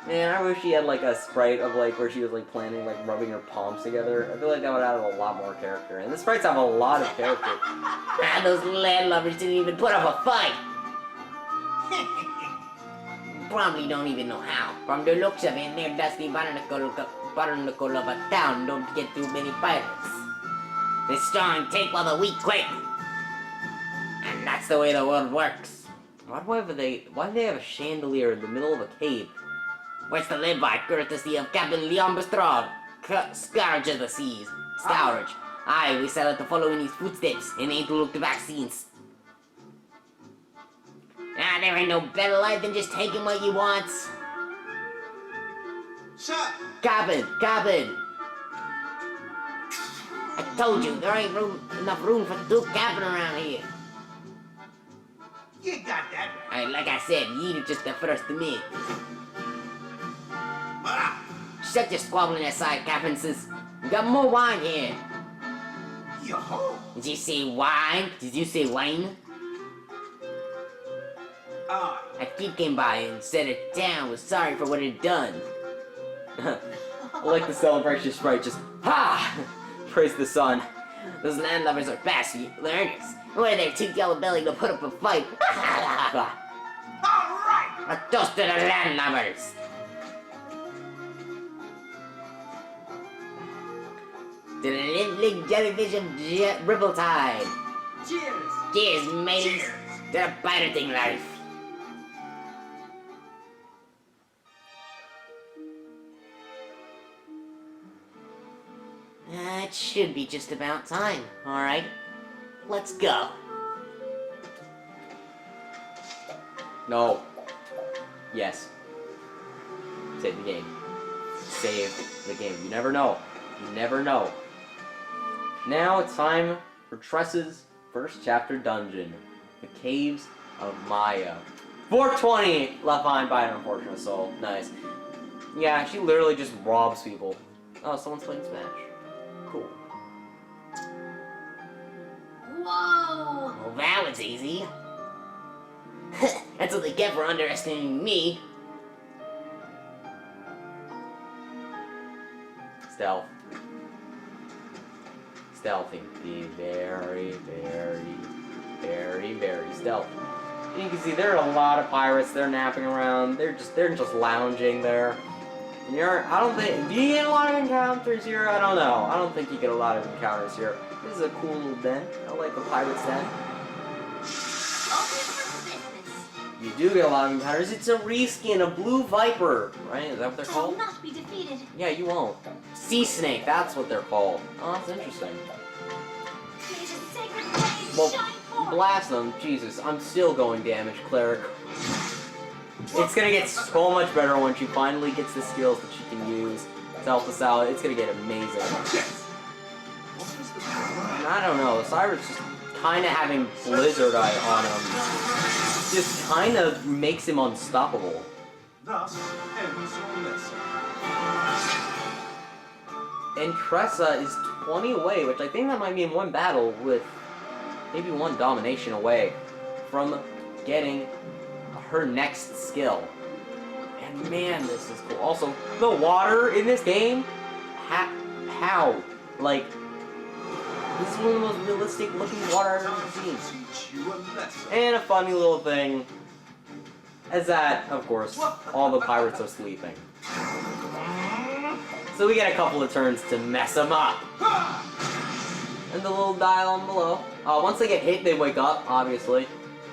Speaker 1: Man, I wish she had like a sprite of like where she was like planning like rubbing her palms together. I feel like that would add a lot more character. And the sprites have a lot of character.
Speaker 5: Ah, those landlubbers didn't even put up a fight. Probably don't even know how. From the looks of it, their dusty barnacle of a town don't get too many pirates. The strong take while the weak quake. And that's the way the world works.
Speaker 1: Why do they have a chandelier in the middle of a cave?
Speaker 5: What's to live by, courtesy of Captain Leon Bestrode, Scourge of the Seas. Scourge. Aye, we set out to follow in his footsteps and ain't to look back since. Ah, there ain't no better life than just taking what you want.
Speaker 8: Sir,
Speaker 5: Captain! I told you, there ain't enough room for two captain around here.
Speaker 8: you got that right.
Speaker 5: Alright, like I said, you're just the first to me.
Speaker 8: Ah,
Speaker 5: Shut your squabbling aside, Captain, sis. We got more wine here.
Speaker 8: yo-ho.
Speaker 5: Did you say wine? Did you say wine? A kid came by and set it down, was sorry for what it done.
Speaker 1: I like the celebration sprite, just ha! Praise the sun.
Speaker 5: Those landlubbers are fast learners. Why they're too yellow-bellied to put up a fight.
Speaker 8: All right.
Speaker 5: A toast to the landlubbers. To the lint-licked jellyfish of Ripple Tide.
Speaker 8: Cheers.
Speaker 5: Cheers, mateys.
Speaker 8: Cheers.
Speaker 5: To the pirating life. It should be just about time. Alright, let's go.
Speaker 1: No. Yes. Save the game. Save the game. You never know. You never know. Now it's time for Tressa's first chapter dungeon. The Caves of Maya. 420 left behind by an unfortunate soul. Nice. Yeah, she literally just robs people. Oh, someone's playing Smash. Cool.
Speaker 4: Whoa!
Speaker 5: Well, that was easy. That's what they get for underestimating me.
Speaker 1: Stealth. Stealthy. Be very, very, very, very stealthy. You can see there are a lot of pirates. They're napping around. They're just lounging there. And I don't think. Do you get a lot of encounters here? I don't know. I don't think you get a lot of encounters here. This is a cool little den. I like the pirate's den.
Speaker 4: Open for business.
Speaker 1: You do get a lot of encounters. It's a reskin, a blue viper, right? Is that what they're
Speaker 4: Shall
Speaker 1: called?
Speaker 4: not be defeated.
Speaker 1: Yeah, you won't. Sea snake. That's what they're called. Oh, that's interesting.
Speaker 4: May the sacred blade
Speaker 1: Well,
Speaker 4: shine forth.
Speaker 1: blast them. Jesus, I'm still going damage, cleric. It's gonna get so much better when she finally gets the skills that she can use to help us out. It's gonna get amazing. And I don't know, Cyrus just kind of having Blizzard Eye on him just kind of makes him unstoppable.
Speaker 2: Thus ends your lesson.
Speaker 1: And Tressa is 20 away, which I think that might mean one battle with maybe one domination away from getting her next skill. And man, this is cool. Also, the water in this game, how? Like, this is one of the most realistic looking water I've ever seen.
Speaker 2: Teach you a lesson.
Speaker 1: And a funny little thing is that, of course, all the pirates are sleeping. So we get a couple of turns to mess them up. And the little dial on below. Once they get hit, they wake up, obviously.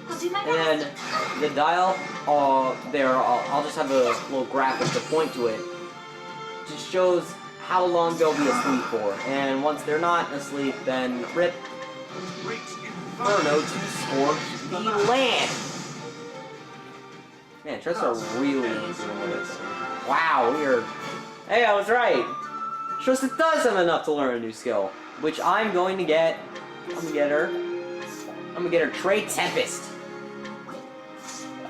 Speaker 4: I'll do my
Speaker 1: And
Speaker 4: best.
Speaker 1: then the dial there, I'll just have a little graphic to point to it. Just shows how long they'll be asleep for. And once they're not asleep, then rip Inferno to scorch the land. Man, Tressa really doing this. Wow, weird. Hey, I was right. Tressa does have enough to learn a new skill, which I'm going to get. I'm gonna get her Trade Tempest.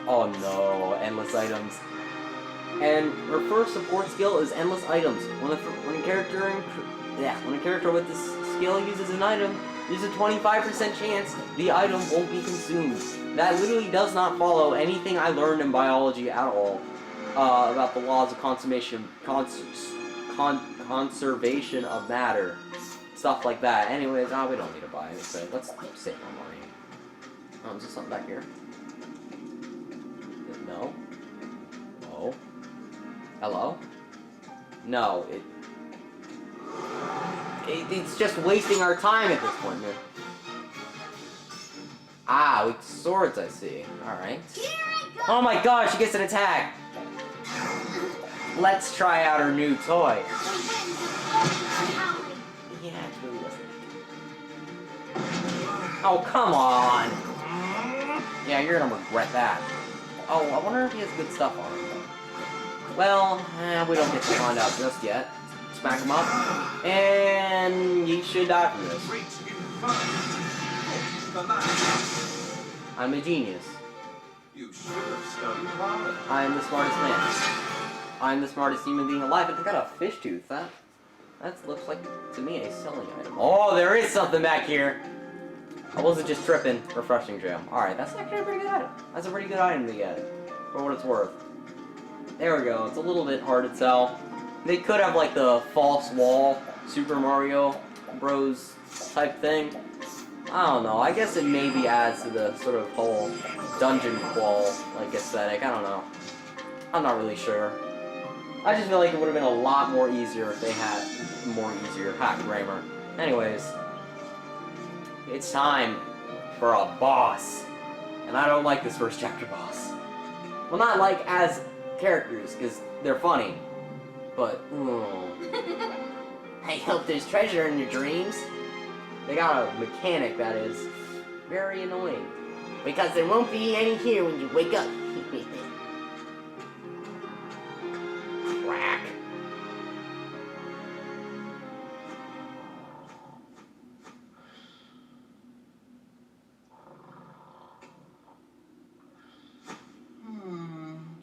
Speaker 1: Oh no, endless items. And her first support skill is endless items. When a character with this skill uses an item, there's a 25% chance the item won't be consumed. That literally does not follow anything I learned in biology at all about the laws of conservation of matter. Stuff like that. Anyways, we don't need to buy anything. Let's save more money. Is there something back here? No? Oh. Hello? No, it's just wasting our time at this point, man. Ah, with swords, I see. Alright. Oh my god, she gets an attack! Let's try out her new toy. Yeah, it really wasn't. Oh, come on! Yeah, you're gonna regret that. Oh, I wonder if he has good stuff on him. Well, we don't get to find out just yet. Smack him up. And you should die from this. I'm a genius.
Speaker 8: You should have studied harder.
Speaker 1: I am the smartest man. I am the smartest human being alive. And they got a fish tooth. That looks like, to me, a selling item. Oh, there is something back here. I wasn't just tripping. Refreshing gem. Alright, that's actually a pretty good item. That's a pretty good item to get, for what it's worth. There we go. It's a little bit hard to tell. They could have like the false wall Super Mario Bros. Type thing. I don't know. I guess it maybe adds to the sort of whole dungeon crawl like aesthetic. I don't know. I'm not really sure. I just feel like it would have been a lot more easier if they had more easier. Ha, grammar. Anyways, it's time for a boss. And I don't like this first chapter boss. Well, not like as characters, because they're funny. But, I hope there's treasure in your dreams. They got a mechanic that is very annoying.
Speaker 5: Because there won't be any here when you wake up.
Speaker 1: Crack.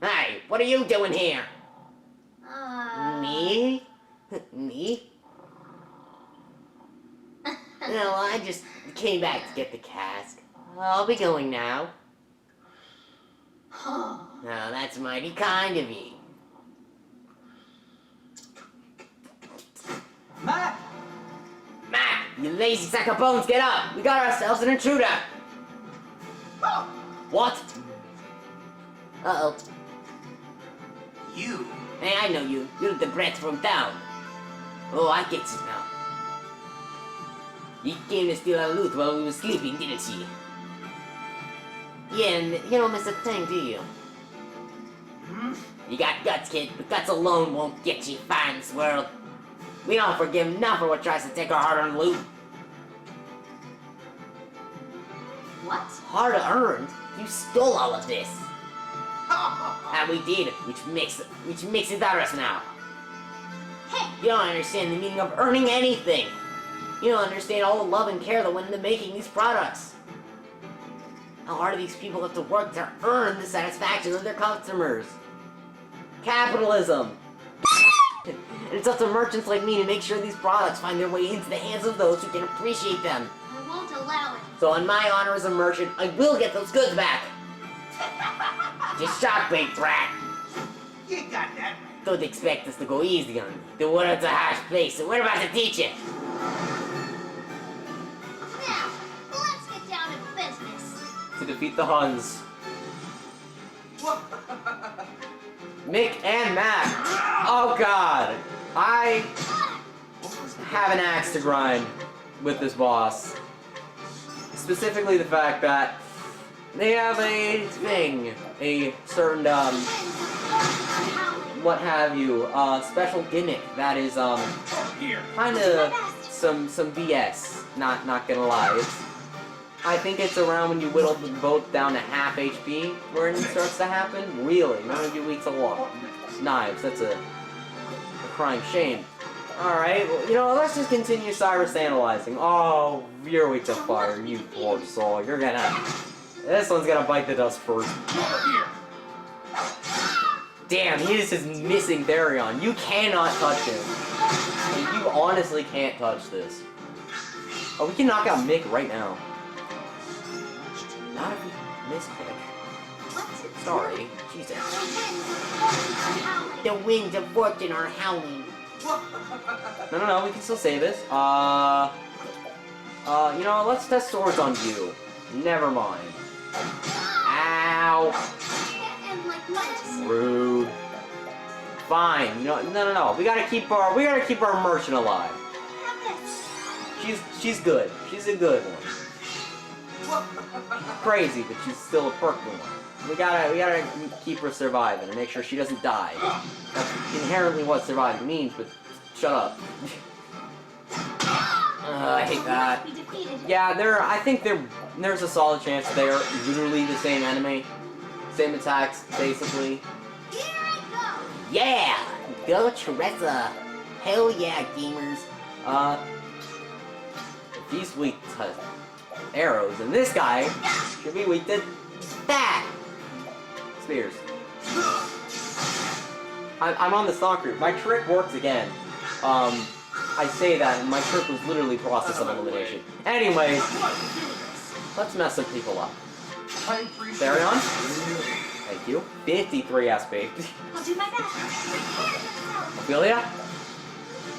Speaker 5: Hey, what are you doing here? Me? Me? No, I just came back to get the cask. I'll be going now. Oh, that's mighty kind of you.
Speaker 8: Matt!
Speaker 5: Matt, you lazy sack of bones, get up! We got ourselves an intruder!
Speaker 8: Oh,
Speaker 5: What? Uh-oh.
Speaker 8: you.
Speaker 5: Hey, I know you. You're the brat from town. Oh, I get it now. You came to steal our loot while we were sleeping, didn't you? Yeah, and you don't miss a thing, do you? You got guts, kid, but guts alone won't get you far in this world. We don't forgive none for what tries to take our hard-earned loot.
Speaker 3: What?
Speaker 5: Hard-earned? You stole all of this. And we did, which makes it ours now.
Speaker 3: Hey,
Speaker 5: You don't understand the meaning of earning anything. You don't understand all the love and care that went into making these products. How hard do these people have to work to earn the satisfaction of their customers?
Speaker 1: Capitalism.
Speaker 5: And it's up to merchants like me to make sure these products find their way into the hands of those who can appreciate them.
Speaker 4: I won't allow it.
Speaker 5: So in my honor as a merchant, I will get those goods back. Just shock bait, brat.
Speaker 8: You got that.
Speaker 5: Don't expect us to go easy on you. The world's a harsh place, so we're about to teach you.
Speaker 4: Now, let's get down to business.
Speaker 1: To defeat the Huns. Mick and Matt. Oh god. I have an axe to grind with this boss. Specifically the fact that they have a thing. A certain, what have you, special gimmick that is, kinda some BS. Not gonna lie. I think it's around when you whittle the boat down to half HP where it starts to happen. Really, none of you weeks along. Knives, that's a crying shame. Alright, well, you know, let's just continue Cyrus analyzing. Oh, you're weak to fire, you poor soul. You're gonna... This one's gonna bite the dust first. Damn, he is his missing Therion. You cannot touch him. Like, you honestly can't touch this. Oh, we can knock out Mick right now. Not if we miss quick.
Speaker 4: What's it?
Speaker 1: Sorry. Jesus.
Speaker 5: The winds of fortune are howling.
Speaker 1: No, we can still say this. You know, let's test swords on you. Never mind. Ow.
Speaker 4: And like lettuce.
Speaker 1: Rude. Fine. You know, no. We gotta keep our merchant alive.
Speaker 4: Have this.
Speaker 1: She's good. She's a good one. Crazy, but she's still a perky one. We gotta keep her surviving and make sure she doesn't die. That's inherently what surviving means, but shut up. I hate that.
Speaker 4: We defeated.
Speaker 1: Yeah, I think there's a solid chance they're literally the same enemy. Same attacks, basically.
Speaker 4: Here I go.
Speaker 5: Yeah! Go Tressa! Hell yeah, gamers!
Speaker 1: If he's weak to arrows, and this guy should be weak to that! Spears. I'm on the stock route. My trick works again. I say that, and my trick was literally process of elimination. Anyways, let's mess some people up. Therion? Thank you. 53 SP.
Speaker 4: I'll do my best.
Speaker 1: Ophelia?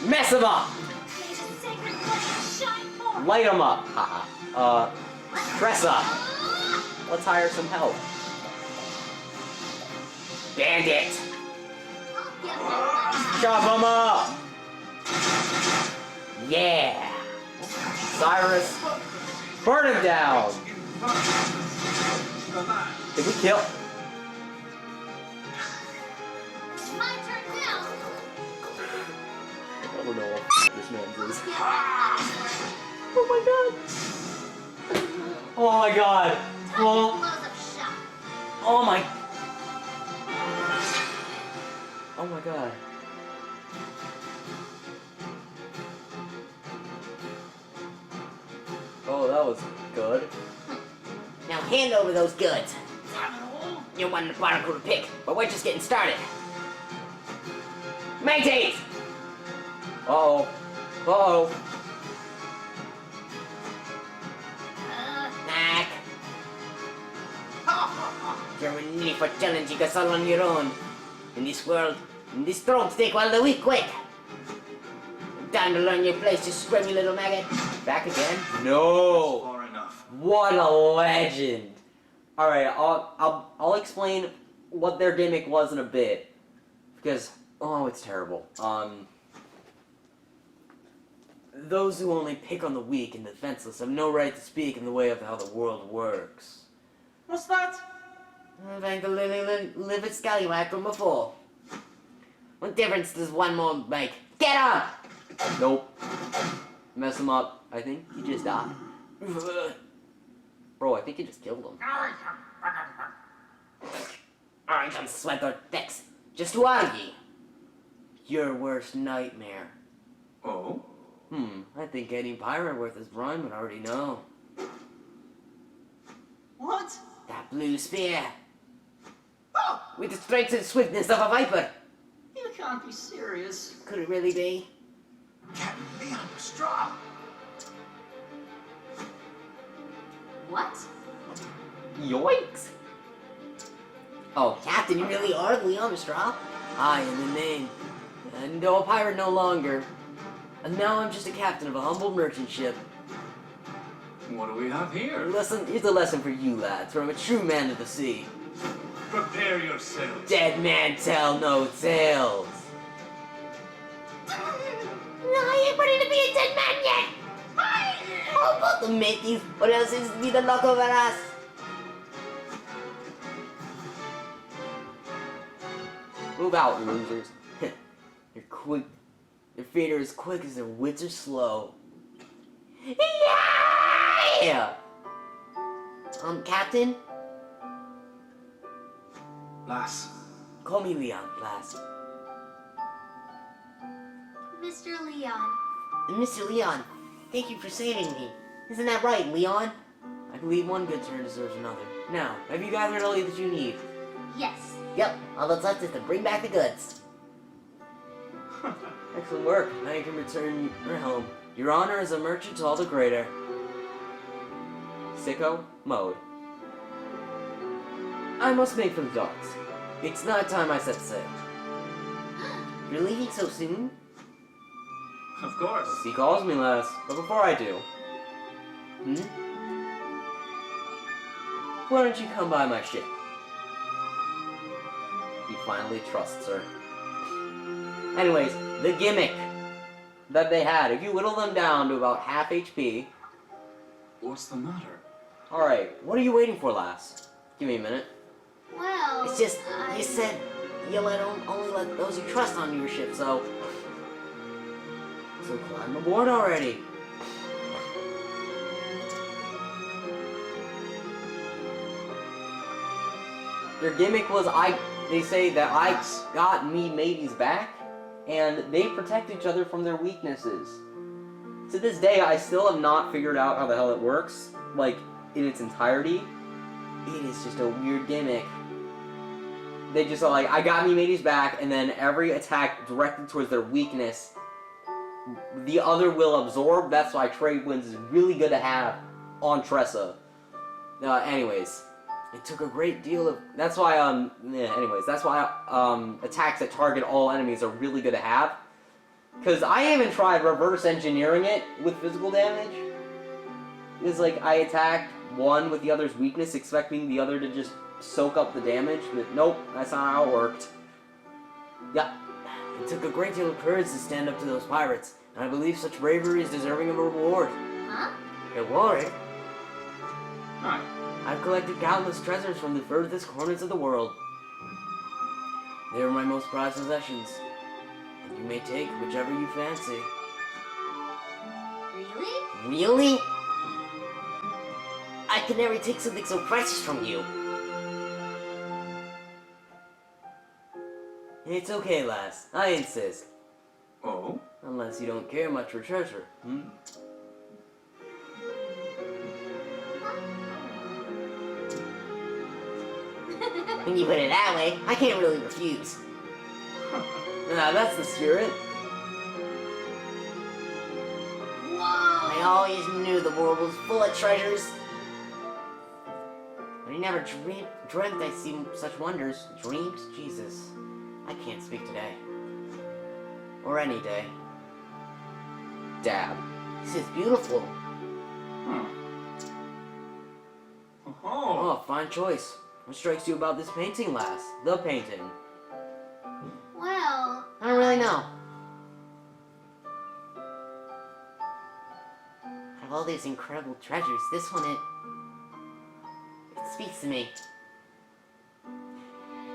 Speaker 1: Mess him up!
Speaker 4: May the sacred blade shine forth.
Speaker 1: Light him up! Haha. Tressa! Let's hire some help. Bandit!
Speaker 4: I'll get that.
Speaker 1: Chop him up! Yeah! Cyrus! Burn him down! Did we kill?
Speaker 4: It's my turn now.
Speaker 1: I don't know what this man's is.
Speaker 4: Yeah.
Speaker 1: Oh my god! Oh my god!
Speaker 4: Time
Speaker 1: Oh,
Speaker 4: to close up shop.
Speaker 1: oh my... Oh my god. Oh, that was good.
Speaker 5: Now hand over those goods. You wanted the barnacle to pick, but we're just getting started. Mateys!
Speaker 1: Uh-oh. Uh-oh.
Speaker 5: Knack. You're really for challenging us all on your own. In this world, in this throne stick while the weak quake. Time to learn your place, you scrubby little maggot.
Speaker 1: Back again? No!
Speaker 2: Far enough.
Speaker 1: What a legend! Alright, I'll explain what their gimmick was in a bit. Because, oh, it's terrible. Those who only pick on the weak and defenseless have no right to speak in the way of how the world works.
Speaker 8: What's that?
Speaker 5: Thank the live at scallywag from before. What difference does one more make? Get up!
Speaker 1: Nope. Mess him up. I think he just died. Bro, I think he just killed him.
Speaker 5: I can sweat their dicks. Just who are ye? Your worst nightmare.
Speaker 2: Oh?
Speaker 1: I think any pirate worth his rhyme would already know.
Speaker 8: What?
Speaker 5: That blue spear.
Speaker 8: Oh,
Speaker 5: With the strength and swiftness of a viper.
Speaker 8: you can't be serious.
Speaker 5: Could it really be?
Speaker 8: Captain Leon Straw.
Speaker 4: What?
Speaker 1: Yoinks!
Speaker 5: Oh, Captain, you really are Leon Straw?
Speaker 1: I am the name. And though a pirate no longer. And now I'm just a captain of a humble merchant ship.
Speaker 2: What do we have here?
Speaker 1: Listen, here's a lesson for you lads, from a true man of the sea.
Speaker 2: Prepare yourselves.
Speaker 1: Dead man tell no tales.
Speaker 5: No, I ain't ready to be a dead man yet! How about the mateys, or else it's be the luck over us?
Speaker 1: Move out, losers. You're quick. Your feet are as quick as their wits are slow.
Speaker 5: Yeah! Captain?
Speaker 2: Lass,
Speaker 1: Call me Leon, lass.
Speaker 4: Mr. Leon.
Speaker 5: Mr. Leon, thank you for saving me. Isn't that right, Leon?
Speaker 1: I believe one good turn deserves another. Now, have you gathered all that you need?
Speaker 4: Yes.
Speaker 5: Yep, all that's left is to bring back the goods.
Speaker 1: Excellent work. Now you can return your home. Your honor as a merchant all the greater. Sicko mode. I must make for the docks. It's not time I set sail.
Speaker 5: You're leaving so soon?
Speaker 2: Of course.
Speaker 1: He calls me last, but before I do, why don't you come by my ship? He finally trusts her. Anyways, the gimmick that they had, if you whittle them down to about half HP.
Speaker 2: What's the matter?
Speaker 1: Alright, what are you waiting for, lass? Give me a minute.
Speaker 4: Well,
Speaker 5: It's just, you said you only let those you trust onto your ship, so
Speaker 1: climb aboard already. Their gimmick was they say that I got me mateys back, and they protect each other from their weaknesses. To this day, I still have not figured out how the hell it works, like, in its entirety. It is just a weird gimmick. They just are like, I got me mateys back, and then every attack directed towards their weakness, the other will absorb. That's why Trade Winds is really good to have on Tressa. Anyways, it took a great deal of... That's why, that's why, attacks that target all enemies are really good to have. Because I even tried reverse engineering it with physical damage. It's like, I attacked one with the other's weakness, expecting the other to just soak up the damage, but nope, that's not how it worked. Yeah, it took a great deal of courage to stand up to those pirates, and I believe such bravery is deserving of a reward.
Speaker 4: huh?
Speaker 1: Reward?
Speaker 2: Hi.
Speaker 1: I've collected countless treasures from the furthest corners of the world. They are my most prized possessions, and you may take whichever you fancy.
Speaker 4: Really?
Speaker 5: really? I could never take something so precious from you.
Speaker 1: It's okay, lass. I insist.
Speaker 2: Oh?
Speaker 1: Unless you don't care much for treasure.
Speaker 5: When you put it that way, I can't really refuse.
Speaker 1: Nah, that's the spirit.
Speaker 5: I always knew the world was full of treasures. But I never dreamt I'd see such wonders. Dreams? Jesus. I can't speak today.
Speaker 1: Or any day. Dab.
Speaker 5: This is beautiful.
Speaker 2: Huh. Oh.
Speaker 1: Oh, fine choice. What strikes you about this painting, lass? The painting.
Speaker 4: Well,
Speaker 5: I don't really know. Out of all these incredible treasures, this one, it speaks to me.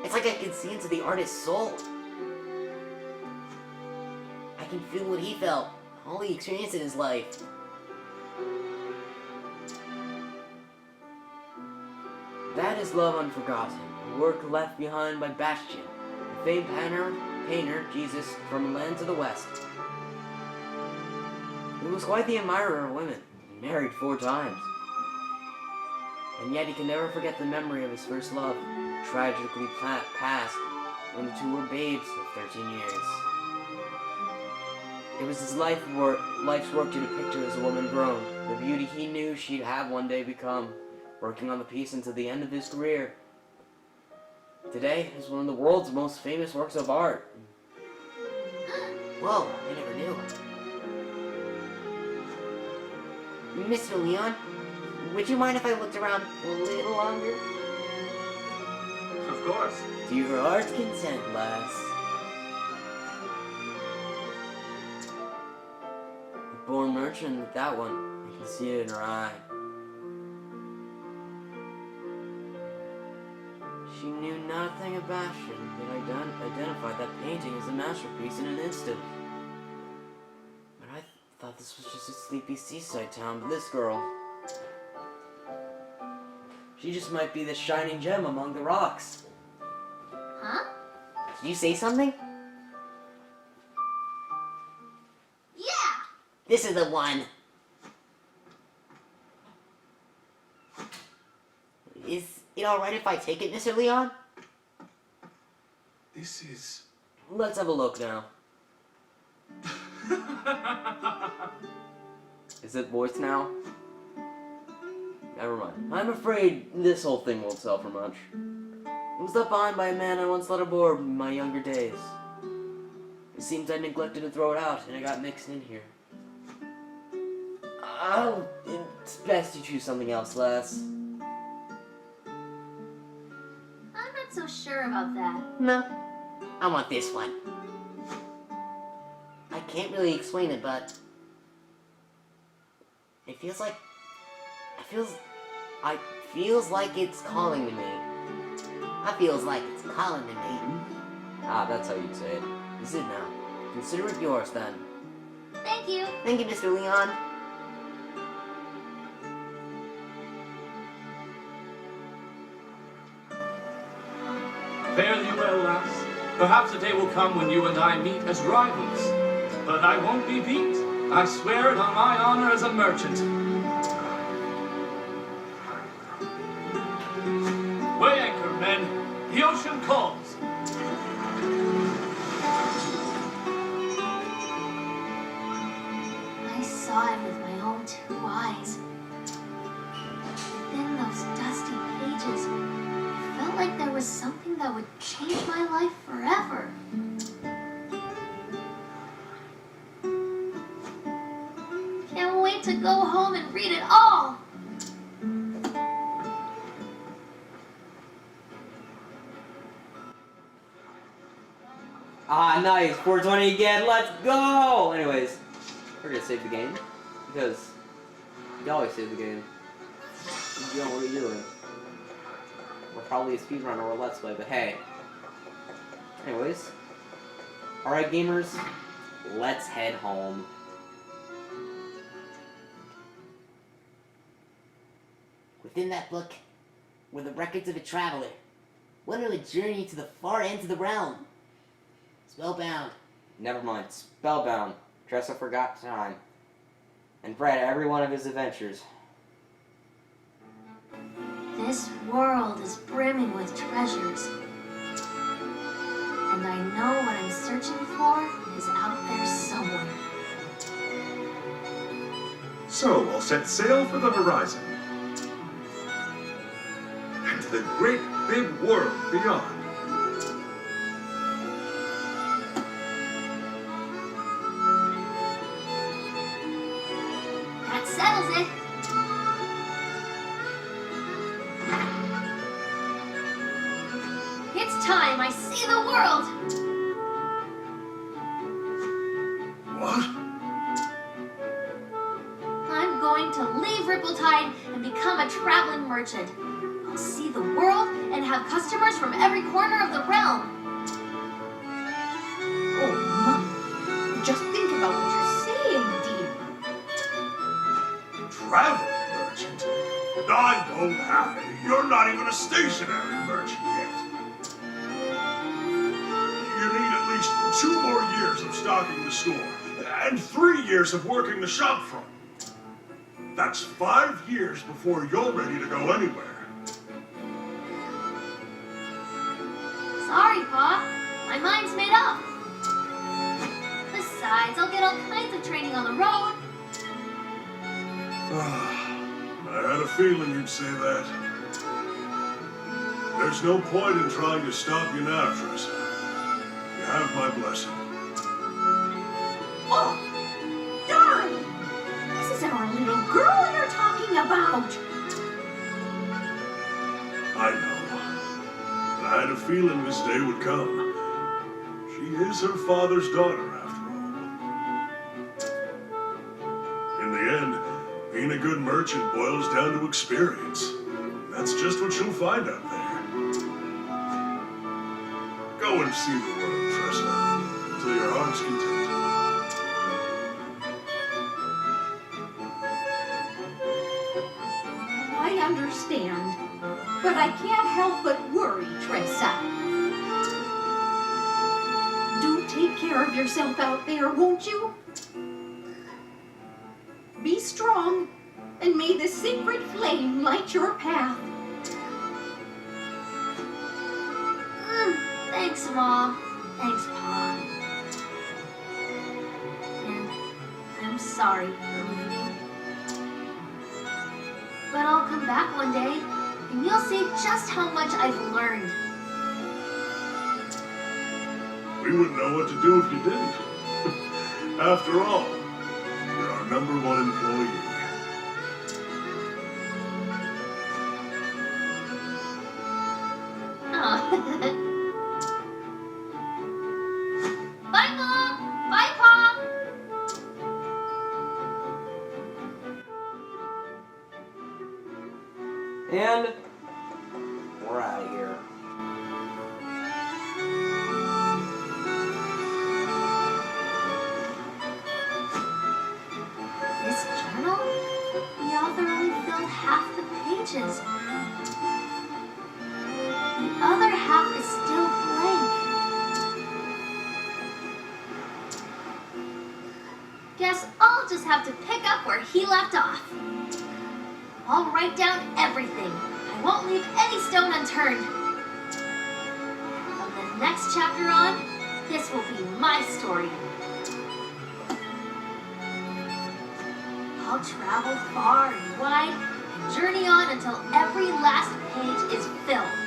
Speaker 5: It's like I can see into the artist's soul. I can feel what he felt, all he experienced in his life.
Speaker 1: That is love unforgotten, a work left behind by Bastian, the famed painter, Jesus, from land to the west. He was quite the admirer of women, married 4 times. And yet he can never forget the memory of his first love, tragically passed when the two were babes of 13 years. It was his life's work to depict her as a woman grown, the beauty he knew she'd have one day become, working on the piece until the end of his career. Today is one of the world's most famous works of art.
Speaker 5: Whoa, I never knew. Mr. Leon, would you mind if I looked around a little longer?
Speaker 2: Of course.
Speaker 1: To your heart's content, lass. A born merchant with that one, I can see it in her eye. She knew nothing of Bastian, but identified that painting as a masterpiece in an instant. But I thought this was just a sleepy seaside town, but this girl... she just might be the shining gem among the rocks.
Speaker 4: huh?
Speaker 5: Did you say something?
Speaker 4: Yeah!
Speaker 5: This is the one. Is it alright if I take it, Mr. Leon?
Speaker 7: This is...
Speaker 1: Let's have a look now. Is it voiced now? Never mind. I'm afraid this whole thing won't sell for much. It was left behind by a man I once let aboard in my younger days. It seems I neglected to throw it out, and it got mixed in here. Oh, it's best you choose something else, Les.
Speaker 4: I'm not so sure about that.
Speaker 5: No, I want this one. I can't really explain it, but it feels like it's calling to me. I feels like it's calling to me.
Speaker 1: Ah, that's how you'd say it.
Speaker 5: This is it now. Consider it yours, then.
Speaker 4: Thank you.
Speaker 5: Thank you, Mr. Leon.
Speaker 2: Fare thee well, lass. Perhaps a day will come when you and I meet as rivals. But I won't be beat. I swear it on my honor as a merchant. Weigh anchor, men. The ocean calls.
Speaker 4: I saw it with my own 2 eyes. Within those dusty pages, I felt like there was something that would change my life forever. Can't wait to go home and read it all.
Speaker 1: Ah, nice. 420 again. Let's go. Anyways, we're gonna save the game because you always save the game. You don't know what you're doing. We're probably a speedrunner or a let's play, but hey. Anyways, all right, gamers, let's head home.
Speaker 5: Within that book were the records of a traveler, one on a journey to the far ends of the realm. Spellbound.
Speaker 1: Never mind. Spellbound. Tressa forgot time and read every one of his adventures.
Speaker 4: This world is brimming with treasures. And I know what I'm searching for is out there somewhere.
Speaker 7: So, I'll set sail for the horizon. And to the great big world beyond.
Speaker 4: That settles it. It's time I see the world.
Speaker 7: What?
Speaker 4: I'm going to leave Ripple-Tide and become a traveling merchant. I'll see the world and have customers from every corner of the realm.
Speaker 3: Oh, Mom. Just think about what you're saying, dear.
Speaker 7: Travel merchant? I don't have any. You're not even a stationary merchant yet. You need at least 2 more years of stocking the store, and 3 years of working the shop front. That's 5 years before you're ready to go anywhere.
Speaker 4: Sorry, Pa. My mind's made up. Besides, I'll get all kinds of training on the road.
Speaker 7: I had a feeling you'd say that. There's no point in trying to stop you now, Tressa. You have my blessing.
Speaker 3: Oh, darling! This is our little girl you're talking about.
Speaker 7: I know. But I had a feeling this day would come. She is her father's daughter, after all. In the end, being a good merchant boils down to experience. That's just what you'll find out there. Go and see the world, Tressa, until your heart's content.
Speaker 3: I understand, but I can't help but worry, Tressa. Do take care of yourself out there, won't you? Be strong, and may the sacred flame light your path.
Speaker 4: Thanks, Mom. Thanks, Pa. And I'm sorry for leaving. But I'll come back one day, and you'll see just how much I've learned.
Speaker 7: We wouldn't know what to do if you didn't. After all, you're our #1 employee.
Speaker 4: Oh. Bye, Mom. Bye, Pa.
Speaker 1: And we're out of here.
Speaker 4: This journal? The author only filled half the pages. The other half is still blank. Guess I'll just have to pick up where he left off. I'll write down everything. I won't leave any stone unturned. From the next chapter on, this will be my story. I'll travel far and wide and journey on until every last page is filled.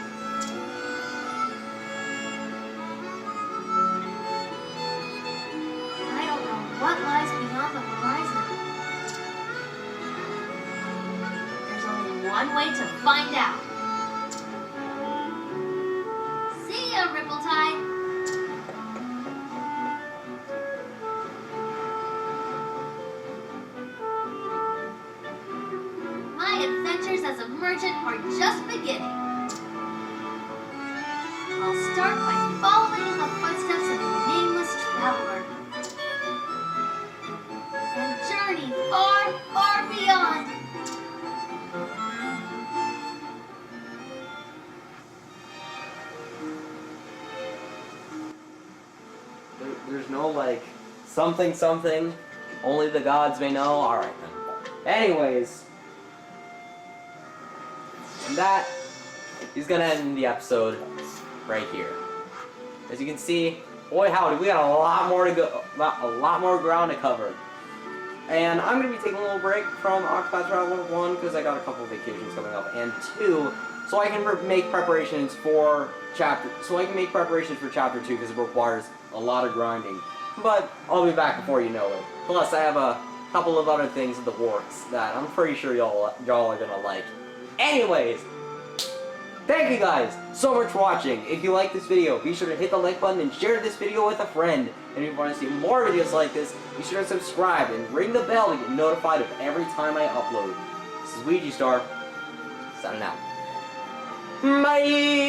Speaker 4: I don't know what lies beyond the horizon. There's only one way to find out. See ya, Ripple-Tide. My adventures as a merchant are just beginning. I'll start by following in the footsteps of a nameless traveler and journey far, far beyond.
Speaker 1: There's no like something. Only the gods may know. All right then. Anyways, and that is gonna end the episode right here. As you can see, boy howdy, we got a lot more to go, a lot more ground to cover. And I'm gonna be taking a little break from Octopath Traveler 1 because I got a couple of vacations coming up, and 2, so I can make preparations for chapter 2 because it requires a lot of grinding. But I'll be back before you know it. Plus, I have a couple of other things in the works that I'm pretty sure y'all are gonna like. Anyways, thank you guys so much for watching. If you like this video, be sure to hit the like button and share this video with a friend. And if you want to see more videos like this, be sure to subscribe and ring the bell to get notified of every time I upload. This is Ouija Star, signing out. Bye!